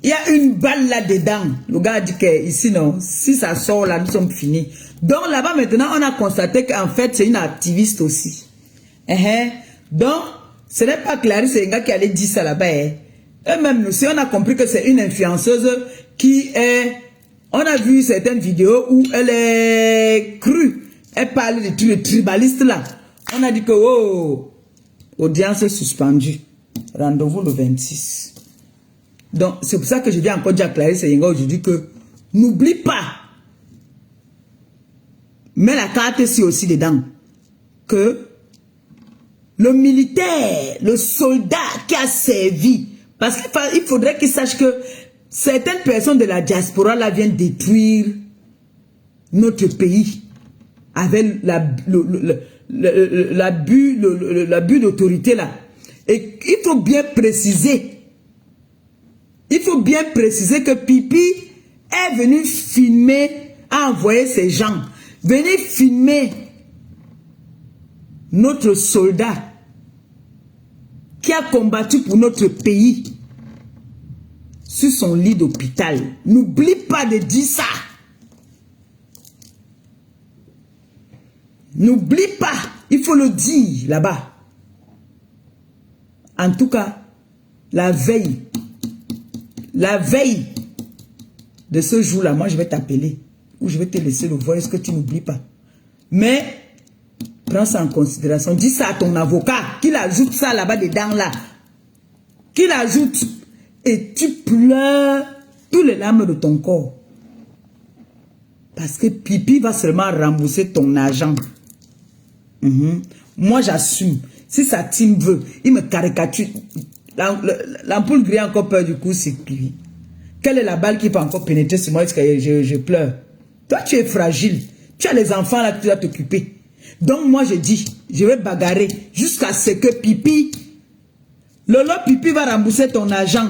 y a une balle là-dedans. Le gars a dit que ici, non, si ça sort là, nous sommes finis. Donc là-bas, maintenant, on a constaté qu'en fait, c'est une activiste aussi. Donc, ce n'est pas Clarisse Seyenga qui allait dire ça là-bas. Eux-mêmes, nous, si on a compris que c'est une influenceuse qui est... On a vu certaines vidéos où elle est crue. Elle parle de tous les tribalistes là. On a dit que, oh, audience suspendue. Rendez-vous le 26. Donc, c'est pour ça que je dis encore à Clarisse Seyenga aujourd'hui que n'oublie pas, mets la carte ici aussi dedans, que le militaire, le soldat qui a servi, parce qu'il faudrait qu'il sache que certaines personnes de la diaspora là viennent détruire notre pays avec l'abus d'autorité là. Et il faut bien préciser. Il faut bien préciser que Pipi est venu filmer, a envoyé ses gens, venir filmer notre soldat qui a combattu pour notre pays sur son lit d'hôpital. N'oublie pas de dire ça. N'oublie pas, il faut le dire là-bas. En tout cas, la veille de ce jour-là, moi je vais t'appeler ou je vais te laisser le voir. Est-ce que tu n'oublies pas? Mais prends ça en considération. Dis ça à ton avocat, qu'il ajoute ça là-bas dedans là. Qu'il ajoute. Et tu pleures tous les larmes de ton corps. Parce que Pipi va seulement rembourser ton argent. Moi j'assume. Si sa team veut, il me caricature. L'ampoule grille encore peur du coup, c'est lui. Quelle est la balle qui peut encore pénétrer sur moi? Est-ce que je pleure? Toi, tu es fragile. Tu as les enfants là que tu dois t'occuper. Donc, moi, je dis, je vais bagarrer jusqu'à ce que Pipi, Lolo Pipi va rembourser ton argent.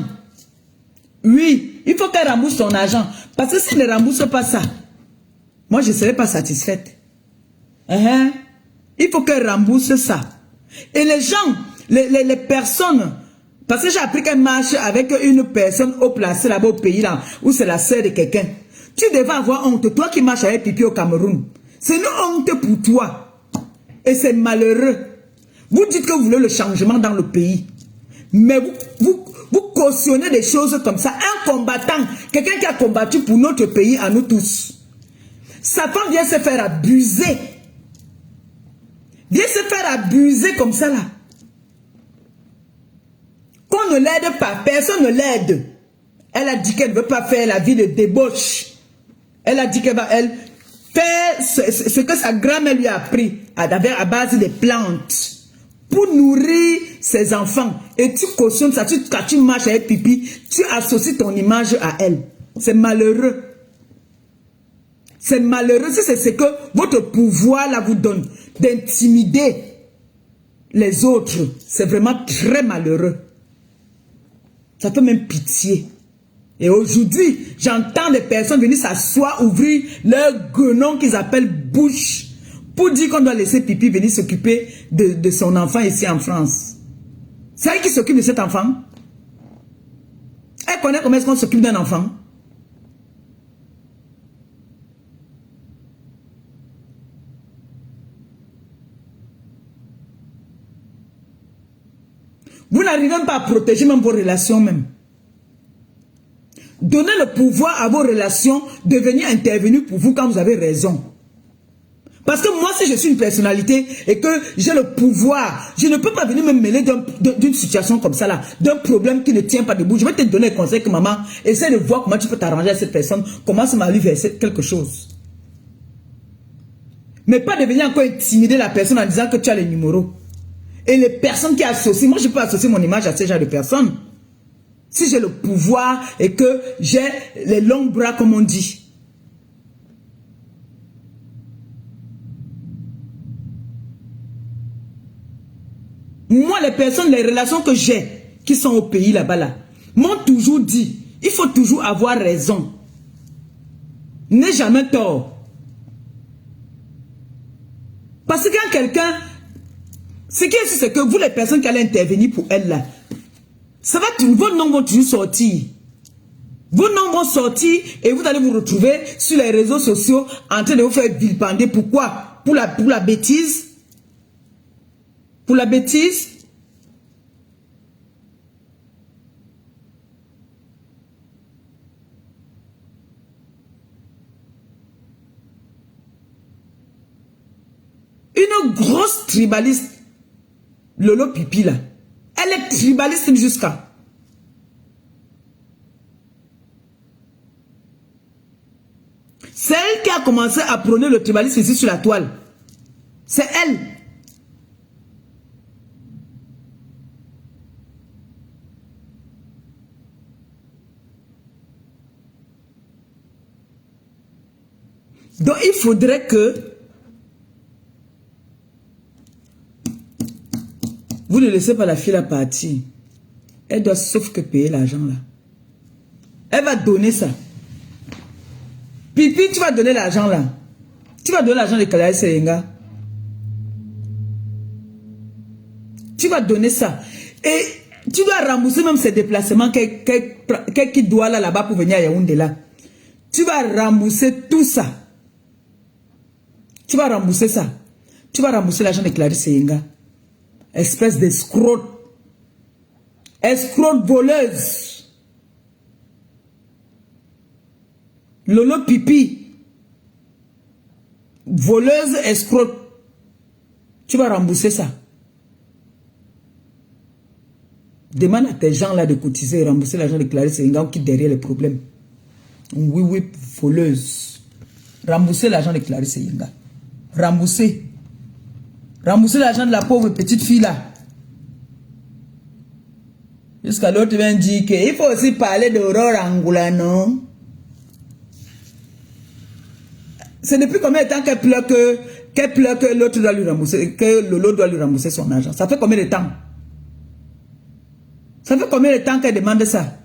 Oui, il faut qu'elle rembourse ton argent. Parce que s'il ne rembourse pas ça, moi, je ne serai pas satisfaite. Il faut qu'elle rembourse ça. Et les gens, les personnes, parce que j'ai appris qu'elle marche avec une personne haut placée là-bas au pays là, où c'est la sœur de quelqu'un. Tu devais avoir honte, toi qui marches avec Pipi au Cameroun. C'est une honte pour toi. Et c'est malheureux. Vous dites que vous voulez le changement dans le pays. Mais vous cautionnez des choses comme ça. Un combattant, quelqu'un qui a combattu pour notre pays, à nous tous. Sa femme vient se faire abuser. Vient se faire abuser comme ça là. Qu'on ne l'aide pas, personne ne l'aide. Elle a dit qu'elle ne veut pas faire la vie de débauche. Elle a dit qu'elle va faire ce que sa grand-mère lui a appris à base des plantes pour nourrir ses enfants. Et tu cautionnes ça, quand tu marches avec Pipi, tu associes ton image à elle. C'est malheureux. C'est malheureux si c'est ce que votre pouvoir là vous donne, d'intimider les autres. C'est vraiment très malheureux. Ça fait même pitié. Et aujourd'hui, j'entends des personnes venir s'asseoir, ouvrir leur guenon qu'ils appellent bouche, pour dire qu'on doit laisser Pipi venir s'occuper de son enfant ici en France. C'est elle qui s'occupe de cet enfant? Elle connaît comment est-ce qu'on s'occupe d'un enfant? Vous n'arrivez même pas à protéger même vos relations même. Donnez le pouvoir à vos relations de venir intervenir pour vous quand vous avez raison. Parce que moi, si je suis une personnalité et que j'ai le pouvoir, je ne peux pas venir me mêler d'une situation comme ça là, d'un problème qui ne tient pas debout. Je vais te donner le conseil que maman, essaie de voir comment tu peux t'arranger à cette personne, commence à lui verser quelque chose. Mais pas de venir encore intimider la personne en disant que tu as les numéros. Et les personnes qui associent, moi je peux associer mon image à ces genre de personnes. Si j'ai le pouvoir et que j'ai les longs bras comme on dit. Moi les personnes, les relations que j'ai, qui sont au pays là-bas là, m'ont toujours dit Il faut toujours avoir raison. N'aie jamais tort. Parce que quand quelqu'un... Ce qui est sûr, c'est que vous, les personnes qui allez intervenir pour elle, là, ça va, vos noms vont toujours sortir. Vos noms vont sortir et vous allez vous retrouver sur les réseaux sociaux en train de vous faire vilipender. Pourquoi? Pour la bêtise. Pour la bêtise. Une grosse tribaliste, Lolo Pipi là, elle est tribaliste jusqu'à. C'est elle qui a commencé à prôner le tribalisme ici sur la toile. C'est elle. Donc il faudrait que vous ne laissez pas la fille à partir. Elle doit sauf que payer l'argent là. Elle va donner ça. Pipi, tu vas donner l'argent là. Tu vas donner l'argent de Clarisse Seyenga. Tu vas donner ça. Et tu dois rembourser même ses déplacements qu'il doit là-bas pour venir à Yaoundé là. Tu vas rembourser tout ça. Tu vas rembourser ça. Tu vas rembourser l'argent de Clarisse Seyenga. Espèce d'escroc. Escroc voleuse. Lolo Pipi. Voleuse, escroc. Tu vas rembourser ça. Demande à tes gens là de cotiser et rembourser l'argent de Clarisse Seyenga qui est derrière les problèmes. Oui, oui, voleuse. Rembourser l'argent de Clarisse Seyenga. Rembourser. Rembourser l'argent de la pauvre petite fille là. Jusqu'à l'autre vient dire qu'il faut aussi parler d'Aurore Angoula, non? C'est depuis combien de temps qu'elle pleure que l'autre doit lui rembourser, que Lolo doit lui rembourser son argent? Ça fait combien de temps? Ça fait combien de temps qu'elle demande ça?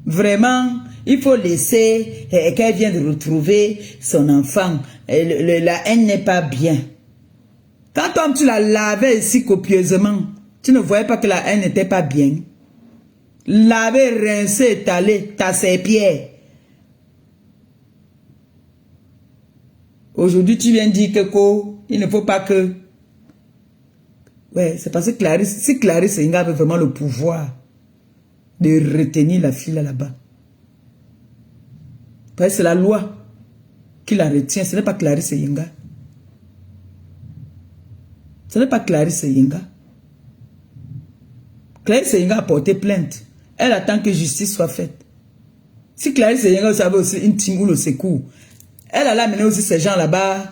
Vraiment, il faut laisser qu'elle vienne de retrouver son enfant. La haine n'est pas bien. Quand toi, tu la lavais ici copieusement, tu ne voyais pas que la haine n'était pas bien. Laver, rincer, étaler, tasser pieds. Aujourd'hui, tu viens dire que il ne faut pas que... Ouais, c'est parce que si Clarisse Seyenga avait vraiment le pouvoir de retenir la fille là-bas. Parce que c'est la loi qui la retient, ce n'est pas Clarisse Seyenga. Ce n'est pas Clarisse Seyenga. Clarisse Seyenga a porté plainte. Elle attend que justice soit faite. Si Clarisse Seyenga avait aussi une team ou le secours, elle allait amener aussi ces gens là-bas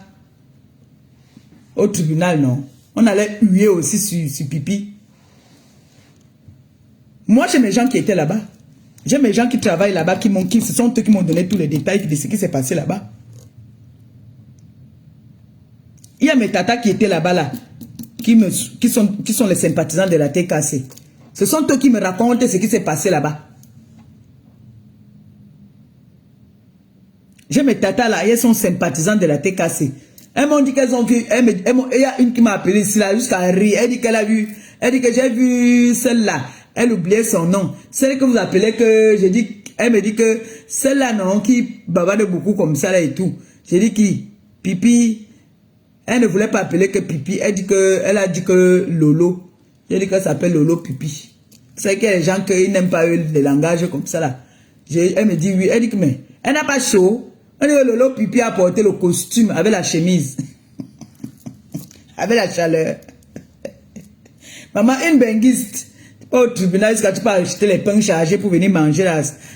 au tribunal, non? On allait huer aussi sur Pipi. Moi, j'ai mes gens qui étaient là-bas. J'ai mes gens qui travaillent là-bas, ce sont eux qui m'ont donné tous les détails de ce qui s'est passé là-bas. Il y a mes tatas qui étaient là-bas, là, qui sont les sympathisants de la TKC. Ce sont eux qui me racontent ce qui s'est passé là-bas. J'ai mes tatas là, elles sont sympathisants de la TKC. Elles m'ont dit qu'elles ont vu, il y a une qui m'a appelé ici là, jusqu'à rire. Elle dit qu'elle a vu, elle dit que j'ai vu celle-là. Elle oubliait son nom. Celle que vous appelez que, j'ai dit, elle me dit que celle-là non, qui bavarde beaucoup comme ça là et tout. J'ai dit qui? Pipi. Elle ne voulait pas appeler que Pipi. Elle a dit que Lolo. J'ai dit qu'elle s'appelle Lolo Pipi. C'est qu'il y a des gens qui n'aiment pas le langage comme ça là. Elle me dit oui. Elle dit que mais, elle n'a pas chaud. Elle dit que Lolo Pipi a porté le costume avec la chemise. Avec la chaleur. Maman, une benguiste. Au tribunal, jusqu'à tu peux acheter les pains chargés pour venir manger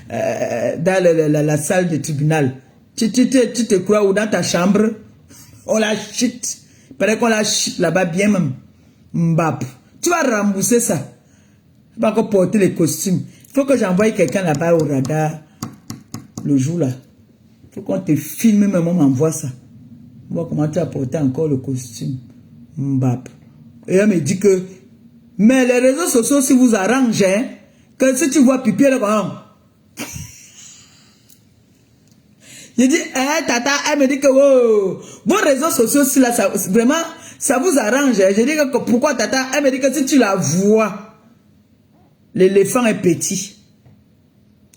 dans la salle de tribunal. Tu te crois ou dans ta chambre, on la chute. Paraît qu'on la chute là-bas bien même. Mbap. Tu vas rembourser ça. Tu vas encore porter les costumes. Il faut que j'envoie quelqu'un là-bas au radar le jour là. Il faut qu'on te filme même, on m'envoie ça. On voit comment tu as porté encore le costume. Mbap. Et elle me dit que mais les réseaux sociaux, si vous arrangez, Que si tu vois pipi, elle est comme... Je dis, tata, elle me dit que oh, vos réseaux sociaux, là, ça, vraiment, ça vous arrange. Je dis que pourquoi tata, elle me dit que si tu la vois, l'éléphant est petit.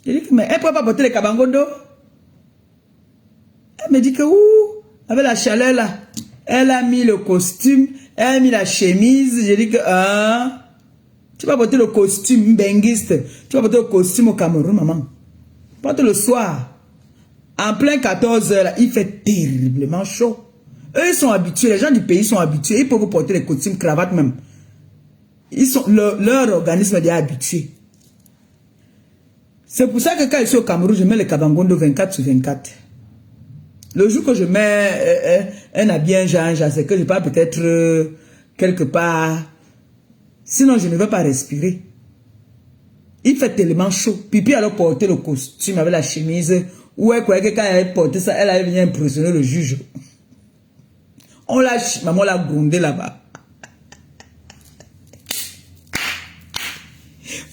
Je dis que, mais elle ne peut pas porter les kabangondo. Elle me dit que, ouh, avec la chaleur là, elle a mis le costume, elle a mis la chemise. Je dis que, tu vas porter le costume benguiste, tu vas porter le costume au Cameroun, maman. Porte le soir. En plein 14 h, il fait terriblement chaud. Eux, ils sont habitués, les gens du pays sont habitués. Ils peuvent porter les costumes, cravates même. Ils sont, leur organisme est déjà habitué. C'est pour ça que quand je suis au Cameroun, je mets le kabangondo 24/24. Le jour que je mets un habit, un genre, c'est que je pars peut-être quelque part. Sinon, je ne vais pas respirer. Il fait tellement chaud. Pipi alors porter le costume avec la chemise. Ou elle croyait que quand elle portait ça, elle allait venir impressionner le juge. On l'a, maman l'a grondé là-bas.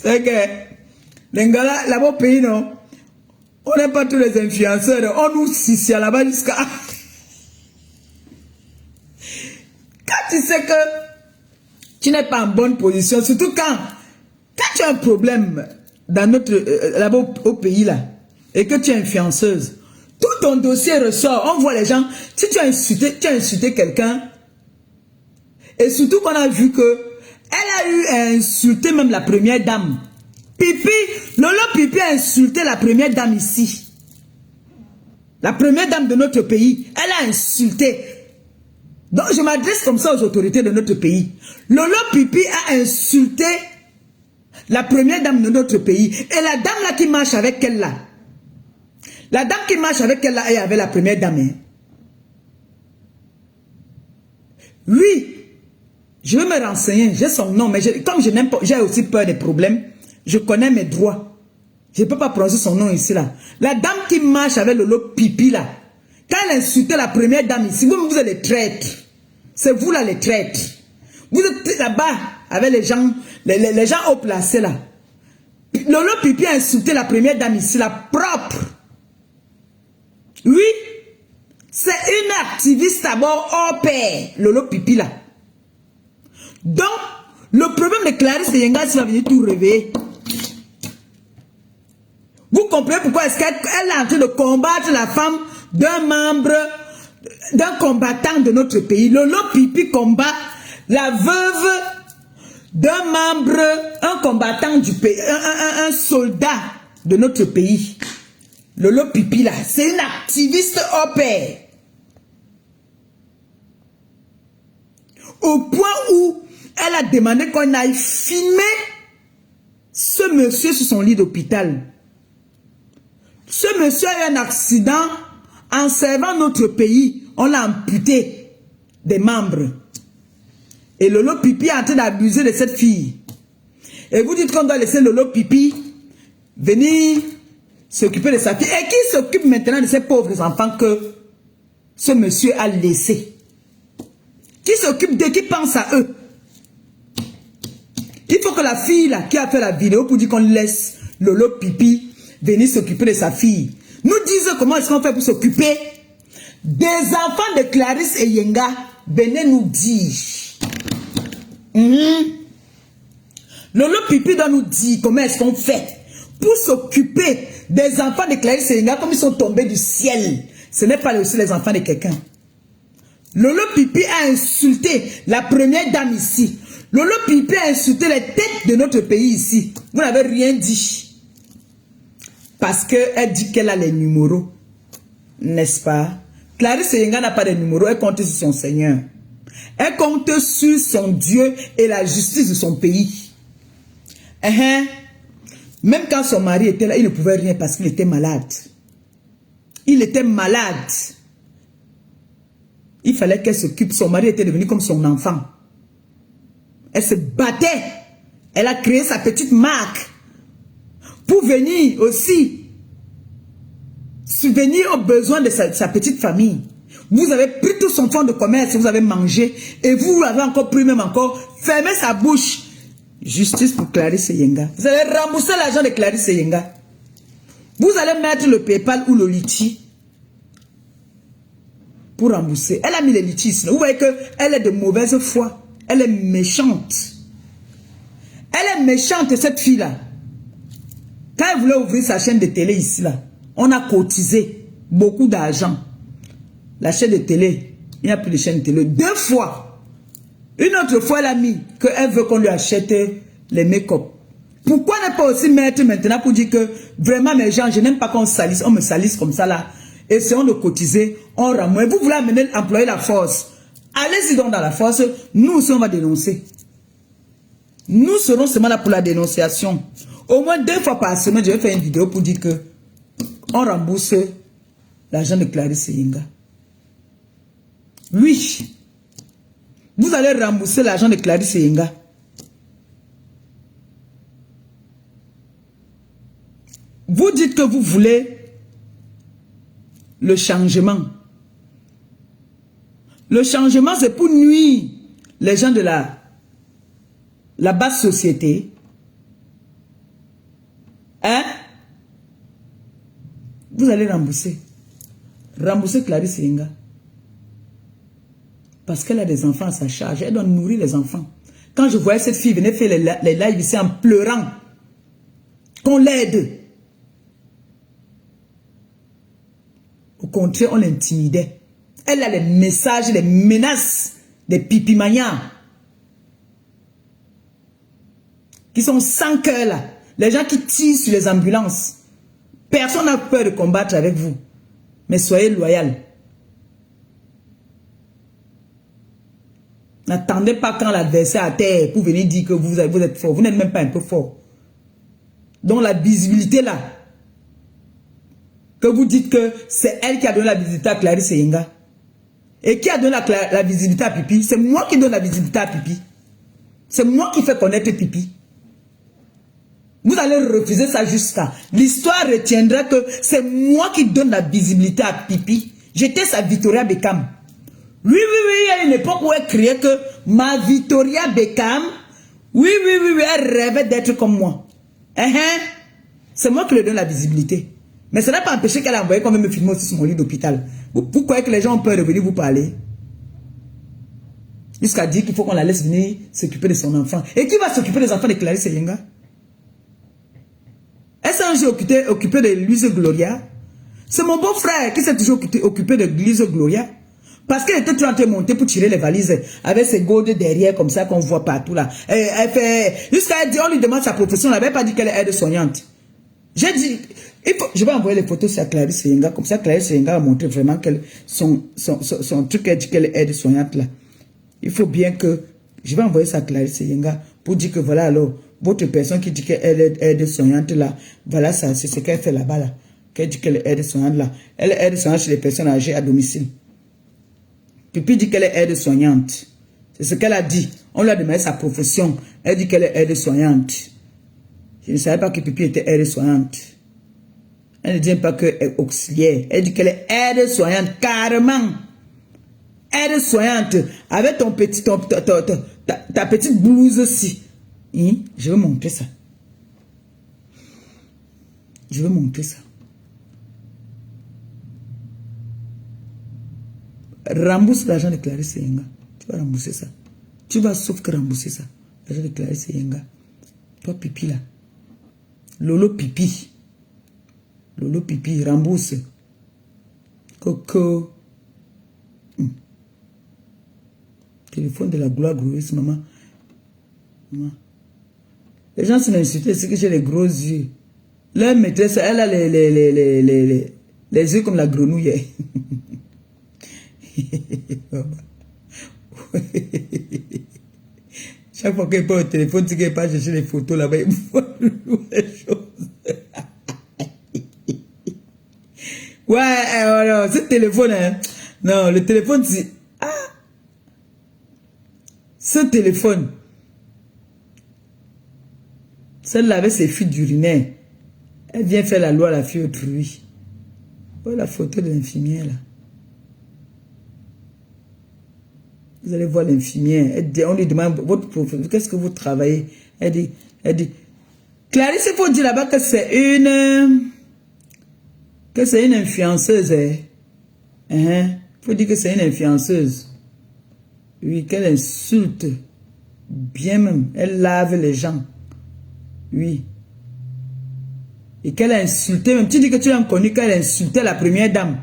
C'est que les gars là-bas au pays, non, on n'est pas tous les influenceurs. On nous scie là-bas jusqu'à... Quand tu sais que tu n'es pas en bonne position, surtout quand tu as un problème dans notre là-bas au pays là, et que tu es influenceuse, tout ton dossier ressort. On voit les gens, si tu as insulté quelqu'un, et surtout qu'on a vu que elle a eu à insulter même la première dame. Pipi, Lolo Pipi a insulté la première dame ici. La première dame de notre pays, elle a insulté. Donc je m'adresse comme ça aux autorités de notre pays. Lolo Pipi a insulté la première dame de notre pays. Et la dame là qui marche avec elle là, la dame qui marche avec elle là, elle avait la première dame. Hein. Oui, je vais me renseigner, j'ai son nom, mais comme je n'aime pas, j'ai aussi peur des problèmes, je connais mes droits. Je ne peux pas prononcer son nom ici là. La dame qui marche avec le lot pipi là, quand elle insultait la première dame ici, vous êtes les traîtres. C'est vous là les traîtres. Vous êtes là-bas avec les gens haut placés là. Lolo Pipi a insulté la première dame ici, la propre. Oui, c'est une activiste d'abord hors pair, Lolo Pipi là. Donc, le problème de Clarisse Yenga, va venir tout réveiller. Vous comprenez pourquoi est-ce qu'elle est en train de combattre la femme d'un membre, d'un combattant de notre pays. Lolo Pipi combat la veuve d'un membre, un combattant du pays, un soldat de notre pays. Lolo Pipi là, c'est une activiste au pair. Au point où elle a demandé qu'on aille filmer ce monsieur sur son lit d'hôpital. Ce monsieur a eu un accident en servant notre pays. On l'a amputé des membres. Et Lolo Pipi est en train d'abuser de cette fille. Et vous dites qu'on doit laisser Lolo Pipi venir s'occuper de sa fille. Et qui s'occupe maintenant de ces pauvres enfants que ce monsieur a laissés? Qui s'occupe d'eux? Qui pense à eux? Il faut que la fille là, qui a fait la vidéo pour dire qu'on laisse Lolo Pipi venir s'occuper de sa fille, nous dise comment est-ce qu'on fait pour s'occuper des enfants de Clarisse et Yenga. Venez nous dire. Lolo Pipi doit nous dire comment est-ce qu'on fait pour s'occuper des enfants de Clarisse et Yenga comme ils sont tombés du ciel. Ce n'est pas aussi les enfants de quelqu'un. Lolo Pipi a insulté la première dame ici. Lolo Pipi a insulté les têtes de notre pays ici. Vous n'avez rien dit. Parce qu'elle dit qu'elle a les numéros. N'est-ce pas? Clarisse Yenga n'a pas de numéros. Elle compte sur son Seigneur. Elle compte sur son Dieu et la justice de son pays. Même quand son mari était là, il ne pouvait rien parce qu'il était malade. Il était malade. Il fallait qu'elle s'occupe. Son mari était devenu comme son enfant. Elle se battait. Elle a créé sa petite marque pour venir aussi subvenir aux besoins de sa petite famille. Vous avez pris tout son fonds de commerce, vous avez mangé et vous avez encore pris même encore fermé sa bouche. Justice pour Clarisse Yenga. Vous allez rembourser l'argent de Clarisse Yenga. Vous allez mettre le PayPal ou le Litchi pour rembourser. Elle a mis les Litchi ici. Vous voyez qu'elle est de mauvaise foi. Elle est méchante. Elle est méchante, cette fille-là. Quand elle voulait ouvrir sa chaîne de télé ici, là, on a cotisé beaucoup d'argent. La chaîne de télé, il n'y a plus de chaîne de télé. 2 fois. Une autre fois, elle a mis qu'elle veut qu'on lui achète les make-up. Pourquoi ne pas aussi mettre maintenant pour dire que vraiment mes gens, je n'aime pas qu'on salisse, on me salisse comme ça là. Essayons de cotiser, on ramène. Vous voulez amener, employer la force. Allez-y donc dans la force, nous aussi on va dénoncer. Nous serons seulement là pour la dénonciation. Au moins 2 fois par semaine, je vais faire une vidéo pour dire que on rembourse l'argent de Clarisse Yenga. Oui. Vous allez rembourser l'argent de Clarisse Yenga. Vous dites que vous voulez le changement. Le changement, c'est pour nuire les gens de la basse société. Hein? Vous allez rembourser. Rembourser Clarisse Yenga. Parce qu'elle a des enfants à sa charge. Elle doit nourrir les enfants. Quand je voyais cette fille venir faire les lives ici en pleurant, qu'on l'aide. Au contraire, on l'intimidait. Elle a les messages, les menaces des pipimanias qui sont sans cœur là. Les gens qui tirent sur les ambulances. Personne n'a peur de combattre avec vous. Mais soyez loyal. N'attendez pas quand l'adversaire est à terre pour venir dire que vous êtes fort. Vous n'êtes même pas un peu fort. Donc la visibilité là, que vous dites que c'est elle qui a donné la visibilité à Clarisse Yenga. Et qui a donné la visibilité à Pipi? C'est moi qui donne la visibilité à Pipi. C'est moi qui fais connaître Pipi. Vous allez refuser ça jusqu'à... L'histoire retiendra que c'est moi qui donne la visibilité à Pipi. J'étais sa Victoria Beckham. Oui, il y a une époque où elle criait que ma Victoria Beckham, oui, elle rêvait d'être comme moi. C'est moi qui lui donne la visibilité. Mais ça n'a pas empêché qu'elle a envoyé quand même me filmer aussi sur mon lit d'hôpital. Vous croyez que les gens ont peur de venir vous parler? Jusqu'à dire qu'il faut qu'on la laisse venir s'occuper de son enfant. Et qui va s'occuper des enfants de Clarisse Yenga? Elle s'est un jour occupée de Lise Gloria. C'est mon beau-frère qui s'est toujours occupé de Lise Gloria. Parce qu'elle était toujours en train de monter pour tirer les valises avec ses gourdes derrière comme ça qu'on voit partout là. Elle fait... Jusqu'à elle dit, on lui demande sa profession, elle n'avait pas dit qu'elle est aide-soignante. J'ai dit, je vais envoyer les photos sur Clarisse Yenga, comme ça Clarisse Yenga va montrer vraiment son truc, elle dit qu'elle est aide-soignante là. Il faut bien que, je vais envoyer ça à Clarisse Yenga pour dire que voilà alors, votre personne qui dit qu'elle est aide-soignante là, voilà ça, c'est ce qu'elle fait là-bas là. Qu'elle dit qu'elle est aide-soignante là. Elle est aide-soignante chez les personnes âgées à domicile. Pipi dit qu'elle est aide-soignante. C'est ce qu'elle a dit. On lui a demandé sa profession. Elle dit qu'elle est aide-soignante. Je ne savais pas que Pipi était aide-soignante. Elle ne dit pas qu'elle est auxiliaire. Elle dit qu'elle est aide-soignante, carrément. Aide-soignante. Avec ta petite blouse aussi. Je vais montrer ça. Je vais montrer ça. Rembourse l'argent de Clarisse Yenga. Tu vas rembourser ça. Tu vas sauf que rembourser ça. L'argent de Clarisse Yenga. Toi, Pipi là. Lolo Pipi. Lolo Pipi, rembourse. Coco. Téléphone de la gloire glorieuse, maman. Les gens sont insultés, c'est que j'ai les gros yeux. Leur maîtresse, elle a les yeux comme la grenouille. Chaque fois qu'elle parle au téléphone, c'est qu'elle part chercher les photos là-bas, il voit les choses. Ouais, non, ce téléphone, hein. Non, le téléphone, c'est... Ah! Ce téléphone, celle-là avec ses fuites d'urinaire, elle vient faire la loi à la fille autrui. Voilà la photo de l'infirmière là. Vous allez voir l'infirmière. On lui demande votre profession, qu'est-ce que vous travaillez? Elle dit, Clarisse, il faut dire là-bas que c'est une influenceuse. Il faut dire que c'est une influenceuse. Oui, qu'elle insulte. Bien même. Elle lave les gens. Oui. Et qu'elle a insulté, même tu dis que tu l'as connue, qu'elle a insulté la première dame.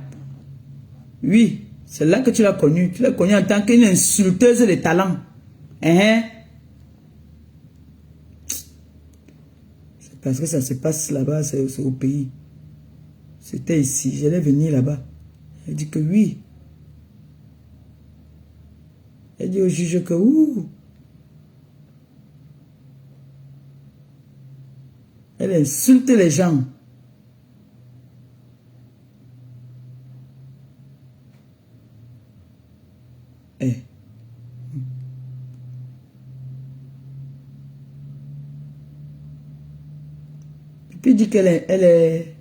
Oui, c'est là que tu l'as connue. Tu l'as connue en tant qu'une insulteuse de talent. C'est parce que ça se passe là-bas, c'est au pays. C'était ici, j'allais venir là-bas. Elle dit que oui. Elle dit au juge que ouh. Elle insulte les gens. Puis dit qu'elle est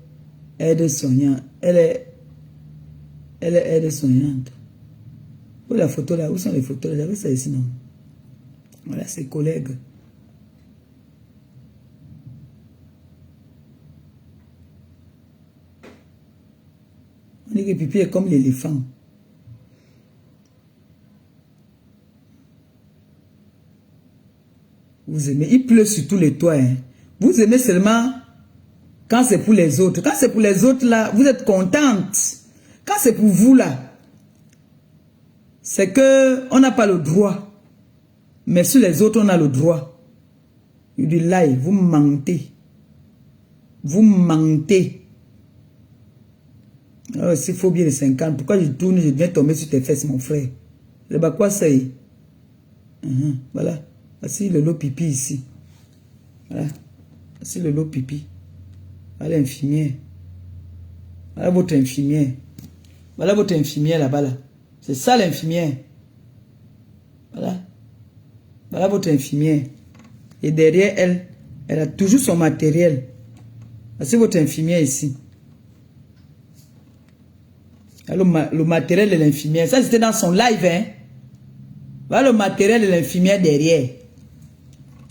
aide-soignante. Elle est aide-soignante. Où la photo là? Où sont les photos là? J'avais ça ici, non? Voilà, ses collègues. On dit que Pipi est comme l'éléphant. Vous aimez, il pleut sur tous les toits. Vous aimez seulement quand c'est pour les autres. Quand c'est pour les autres là, vous êtes contente. Quand c'est pour vous là, c'est que on n'a pas le droit. Mais sur les autres, on a le droit. Il dit là, vous mentez. Vous mentez. Alors, s'il faut bien les 50, pourquoi je tourne, je viens tomber sur tes fesses, mon frère? Le bas quoi c'est? Voilà. Voici le lot pipi ici. Voilà. Voici le lot pipi. Voilà l'infirmière. Voilà votre infirmière. Voilà votre infirmière là-bas là. C'est ça l'infirmière. Voilà. Voilà votre infirmière. Et derrière elle, elle a toujours son matériel. Voici votre infirmière ici. Le matériel de l'infirmière. Ça, c'était dans son live. Voilà le matériel de l'infirmière derrière.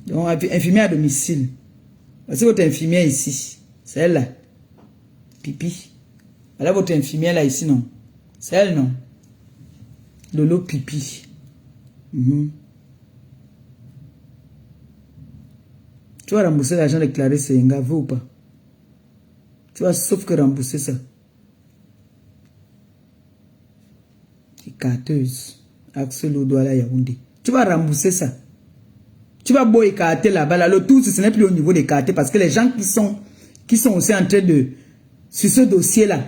Donc, infirmière à domicile. Voici votre infirmière ici. C'est elle là. Pipi. Voilà votre infirmière là ici, non? C'est elle, non? Lolo Pipi. Tu vas rembourser l'argent de Clarisse Yenga, vous ou pas? Tu vas sauf que rembourser ça. Écarteuse. Axel Odouala Yaoundé. Tu vas rembourser ça. Tu vas beau écarter là-bas. Là, le tout, ce n'est plus au niveau d'écarter parce que les gens qui sont aussi en train de... Sur ce dossier-là,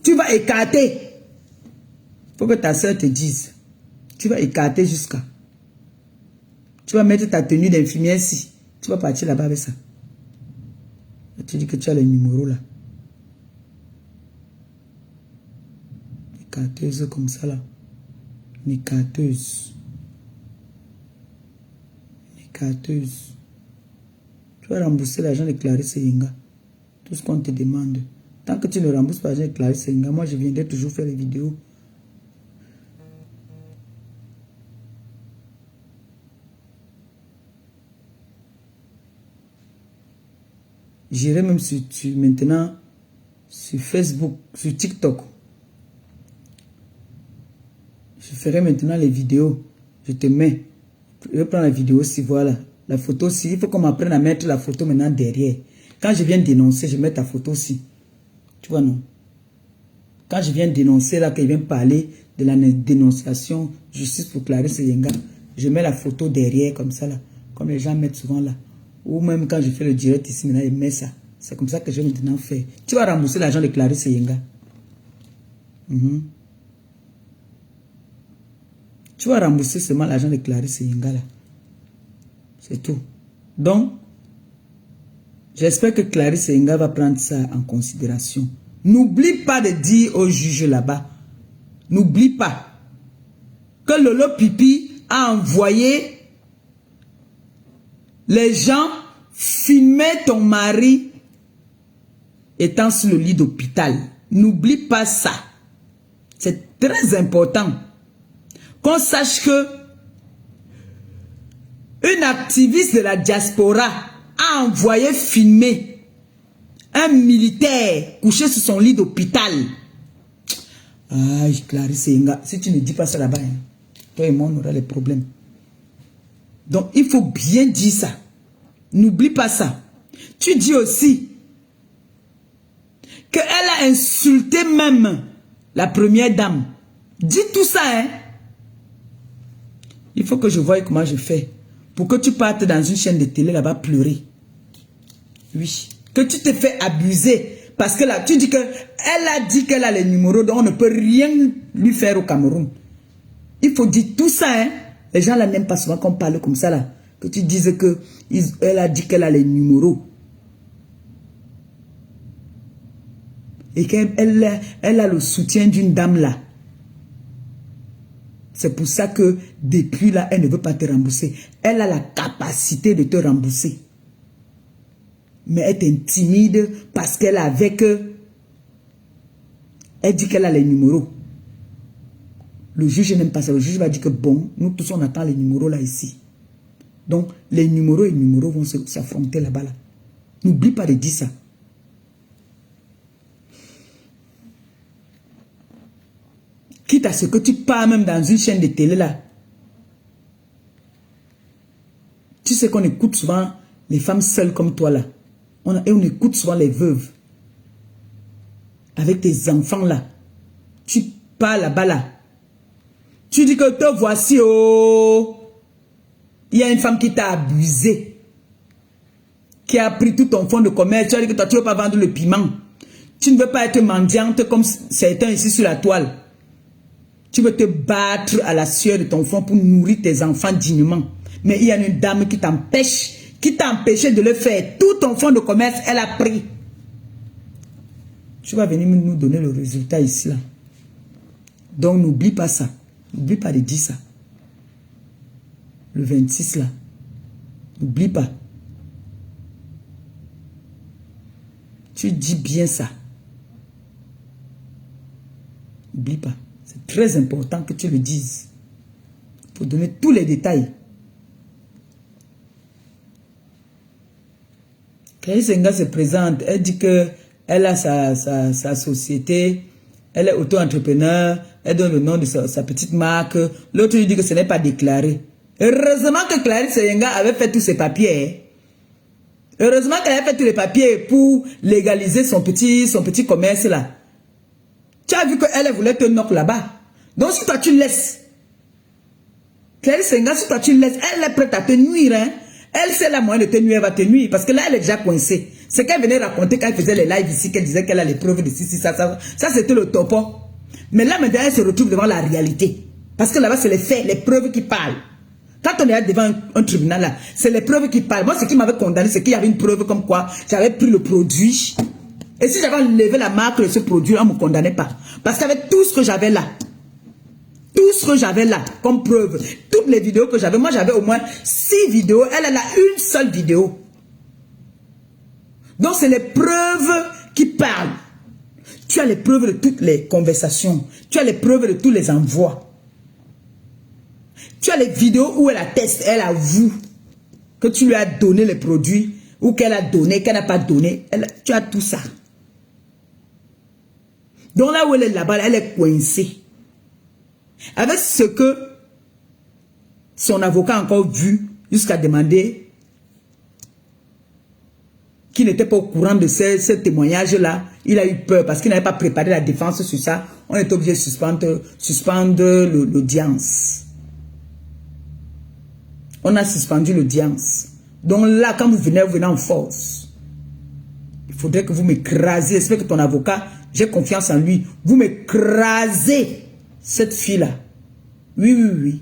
tu vas écarter. Il faut que ta soeur te dise. Tu vas écarter jusqu'à... Tu vas mettre ta tenue d'infirmière ici. Tu vas partir là-bas avec ça. Tu dis que tu as le numéro là. Écarteuse comme ça là. Écarteuse. Écarteuse. Tu vas rembourser l'argent de Clarisse Yenga. Tout ce qu'on te demande. Tant que tu ne rembourses pas l'argent de Clarisse Yenga, moi je viendrai toujours faire les vidéos. J'irai même maintenant sur Facebook, sur TikTok. Je ferai maintenant les vidéos. Je te mets. Je vais prendre la vidéo aussi, voilà. La photo aussi. Il faut qu'on m'apprenne à mettre la photo maintenant derrière. Quand je viens dénoncer, je mets ta photo aussi. Tu vois, non? Quand je viens dénoncer, là, que je viens parler de la dénonciation, justice pour Clarisse Yenga, je mets la photo derrière, comme ça, là. Comme les gens mettent souvent là. Ou même quand je fais le direct ici, maintenant, je mets ça. C'est comme ça que je vais maintenant faire. Tu vas rembourser l'argent de Clarisse Yenga. Tu vas rembourser seulement l'argent de Clarisse Yenga là. C'est tout. Donc, j'espère que Clarisse Yenga va prendre ça en considération. N'oublie pas de dire au juge là-bas. N'oublie pas que Lolo Pipi a envoyé les gens filmer ton mari étant sur le lit d'hôpital. N'oublie pas ça. C'est très important. Qu'on sache que Une activiste de la diaspora a envoyé filmer un militaire couché sur son lit d'hôpital. Aïe, Clarisse Enga, si tu ne dis pas ça là-bas, hein, toi et moi, on aura les problèmes. Donc, il faut bien dire ça. N'oublie pas ça. Tu dis aussi qu'elle a insulté même la première dame. Dis tout ça, hein. Il faut que je voie comment je fais pour que tu partes dans une chaîne de télé là-bas pleurer. Oui. Que tu te fais abuser. Parce que là, tu dis qu'elle a dit qu'elle a les numéros, donc on ne peut rien lui faire au Cameroun. Il faut dire tout ça, hein. Les gens là n'aiment pas souvent qu'on parle comme ça là. Que tu dises qu'elle a dit qu'elle a les numéros. Et qu'elle a le soutien d'une dame là. C'est pour ça que depuis là, elle ne veut pas te rembourser. Elle a la capacité de te rembourser. Mais elle t'intimide parce qu'elle a avec... Elle dit qu'elle a les numéros. Le juge n'aime pas ça. Le juge va dire que bon, nous tous on attend les numéros là ici. Donc les numéros et les numéros vont s'affronter là-bas là. N'oublie pas de dire ça. Quitte à ce que tu pars même dans une chaîne de télé là. Tu sais qu'on écoute souvent les femmes seules comme toi là. Et on écoute souvent les veuves. Avec tes enfants là. Tu pars là-bas là. Tu dis que te voici, oh. Il y a une femme qui t'a abusé. Qui a pris tout ton fonds de commerce. Tu as dit que toi tu ne veux pas vendre le piment. Tu ne veux pas être mendiante comme certains ici sur la toile. Tu veux te battre à la sueur de ton front pour nourrir tes enfants dignement. Mais il y a une dame qui t'empêche, qui t'a empêché de le faire. Tout ton fonds de commerce, elle a pris. Tu vas venir nous donner le résultat ici là. Donc n'oublie pas ça. N'oublie pas de dire ça. Le 26 là. N'oublie pas. Tu dis bien ça. N'oublie pas. C'est très important que tu le dises. Il faut donner tous les détails. Clarisse Enga se présente. Elle dit qu'elle a sa société. Elle est auto-entrepreneur. Elle donne le nom de sa petite marque. L'autre lui dit que ce n'est pas déclaré. Heureusement que Clarisse Enga avait fait tous ses papiers. Heureusement qu'elle avait fait tous les papiers pour légaliser son petit commerce là. Tu as vu qu'elle voulait te knock là-bas. Donc si toi tu laisses, Clarisse Enga, si toi tu laisses, elle est prête à te nuire. Hein? Elle sait la moyen de te nuire, elle va te nuire. Parce que là, elle est déjà coincée. C'est qu'elle venait raconter quand elle faisait les lives ici, qu'elle disait qu'elle a les preuves de ceci, ça. Ça c'était le topo. Mais là, maintenant, elle se retrouve devant la réalité. Parce que là-bas, c'est les faits, les preuves qui parlent. Quand on est là devant un tribunal, là, c'est les preuves qui parlent. Moi, ce qui m'avait condamné, c'est qu'il y avait une preuve comme quoi j'avais pris le produit. Et si j'avais enlevé la marque de ce produit, on ne me condamnait pas. Parce qu'avec tout ce que j'avais là, comme preuve, toutes les vidéos que j'avais, moi j'avais au moins 6 vidéos, elle a une seule vidéo. Donc c'est les preuves qui parlent. Tu as les preuves de toutes les conversations. Tu as les preuves de tous les envois. Tu as les vidéos où elle atteste, elle avoue que tu lui as donné les produits, ou qu'elle a donné, qu'elle n'a pas donné. Tu as tout ça. Donc là où elle est là-bas, elle est coincée. Avec ce que son avocat a encore vu, jusqu'à demander qu'il n'était pas au courant de ce témoignage-là, il a eu peur parce qu'il n'avait pas préparé la défense sur ça. On est obligé de suspendre l'audience. On a suspendu l'audience. Donc là, quand vous venez en force. Il faudrait que vous m'écrasiez. J'espère que ton avocat, j'ai confiance en lui. Vous m'écrasez cette fille-là. Oui.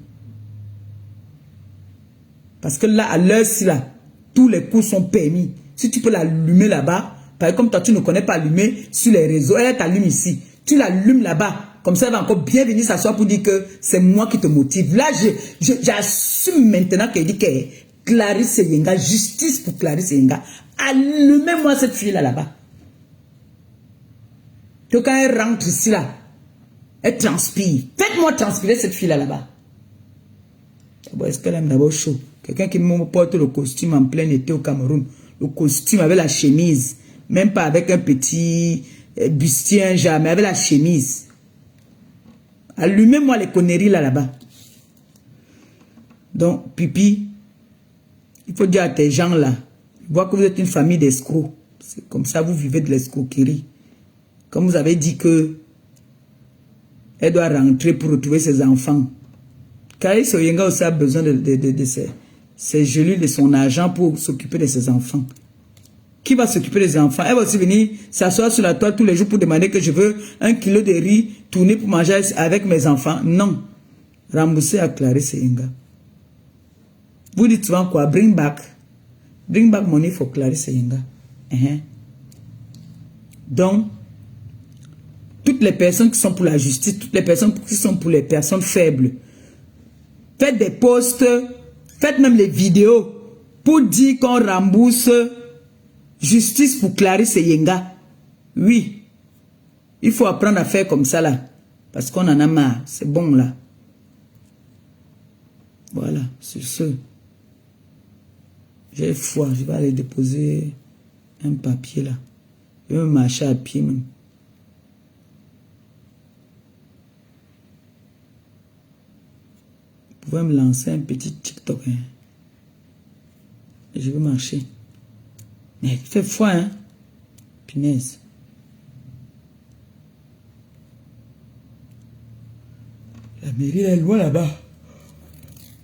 Parce que là, à l'heure-ci, là, tous les coups sont permis. Si tu peux l'allumer là-bas, par exemple, comme toi, tu ne connais pas allumer sur les réseaux, elle t'allume ici. Tu l'allumes là-bas. Comme ça, elle va encore bien venir s'asseoir pour dire que c'est moi qui te motive. Là, j'assume maintenant qu'elle dit que Clarisse Enga, justice pour Clarisse Enga. Allumez-moi cette fille-là là-bas. Que quand elle rentre ici, là, elle transpire. Faites-moi transpirer cette fille-là là-bas. Est-ce qu'elle aime d'abord chaud? Quelqu'un qui me porte le costume en plein été au Cameroun. Le costume avec la chemise. Même pas avec un petit bustier, genre, mais avec la chemise. Allumez-moi les conneries là-bas. Donc, pipi, il faut dire à tes gens là, voir que vous êtes une famille d'escrocs. C'est comme ça, vous vivez de l'escroquerie. Comme vous avez dit que elle doit rentrer pour retrouver ses enfants. Kari Soyenga aussi a besoin de ses gelules, de son argent pour s'occuper de ses enfants. Qui va s'occuper des enfants? Elle va aussi venir s'asseoir sur la toile tous les jours pour demander que je veux 1 kilo de riz tourné pour manger avec mes enfants. Non. Rembourser à Clarisse Soyenga. Vous dites souvent quoi? Bring back money for Clarisse Soyenga. Donc, toutes les personnes qui sont pour la justice, toutes les personnes qui sont pour les personnes faibles, faites des posts, faites même les vidéos pour dire qu'on rembourse justice pour Clarisse Soyenga. Oui, il faut apprendre à faire comme ça là, parce qu'on en a marre, c'est bon là. Voilà, sur ce, j'ai foi, je vais aller déposer un papier là. Je vais marcher à pied même. Vous pouvez me lancer un petit TikTok. Hein. Et je vais marcher. Mais il fait froid, hein. Punaise. La mairie est loin là-bas.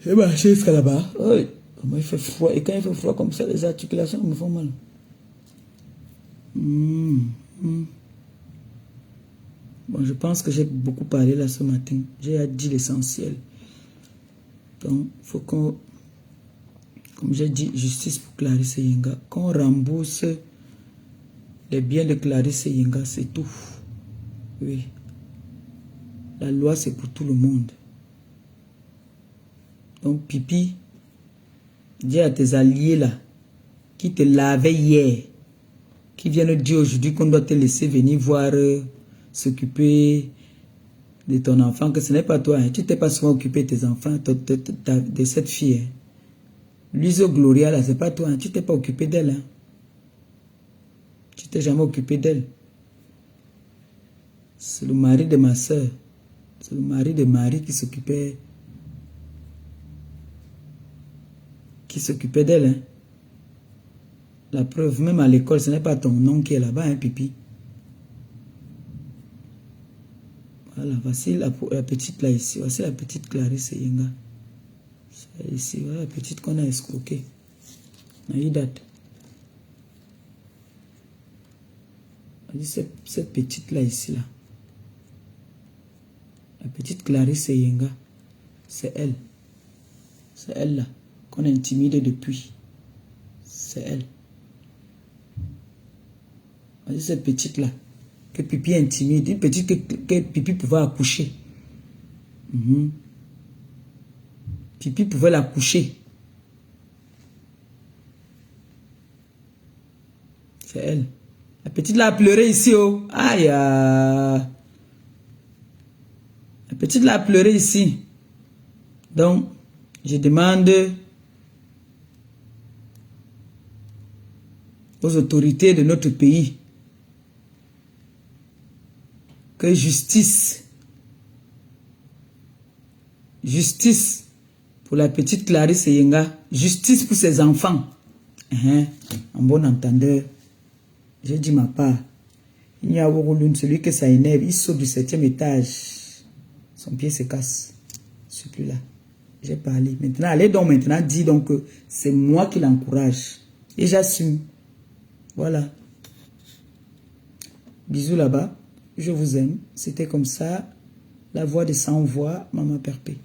Je vais marcher jusqu'à là-bas. Oui. Comment il fait froid. Et quand il fait froid comme ça, les articulations me font mal. Bon, je pense que j'ai beaucoup parlé là ce matin. J'ai dit l'essentiel. Donc, il faut qu'on, comme j'ai dit, justice pour Clarisse Soyenga. Qu'on rembourse les biens de Clarisse Soyenga, c'est tout. Oui. La loi, c'est pour tout le monde. Donc, pipi, dis à tes alliés là, qui te lavaient hier, qui viennent dire aujourd'hui qu'on doit te laisser venir voir, s'occuper de ton enfant, que ce n'est pas toi. Hein. Tu t'es pas souvent occupé de tes enfants, de cette fille. Hein. Luiso Gloria, là, c'est pas toi. Hein. Tu t'es pas occupé d'elle. Hein. Tu t'es jamais occupé d'elle. C'est le mari de ma soeur. C'est le mari de Marie qui s'occupait d'elle. Hein. La preuve, même à l'école, ce n'est pas ton nom qui est là-bas, hein, pipi. Voilà, voici la petite là ici. Voici la petite Clarisse Soyenga. Ici, voilà la petite qu'on a escroquée. Il date. Cette petite là ici là. La petite Clarisse Soyenga. C'est elle. C'est elle là. Qu'on intimide depuis. C'est elle. Voici cette petite là. Que pipi intimide. Une petite que pipi pouvait accoucher. Pipi pouvait l'accoucher. C'est elle. La petite là a pleuré ici. Oh. Aïe. La petite là a pleuré ici. Donc, je demande aux autorités de notre pays que justice pour la petite Clarisse Soyenga, justice pour ses enfants. En bon entendeur, j'ai dit ma part. Il y a celui que ça énerve, il saute du 7e étage. Son pied se casse. Je ne suis plus là. J'ai parlé. Maintenant, allez donc maintenant dire donc que c'est moi qui l'encourage. Et j'assume. Voilà. Bisous là-bas. Je vous aime. C'était comme ça. La voix de sans voix, Maman Perpé.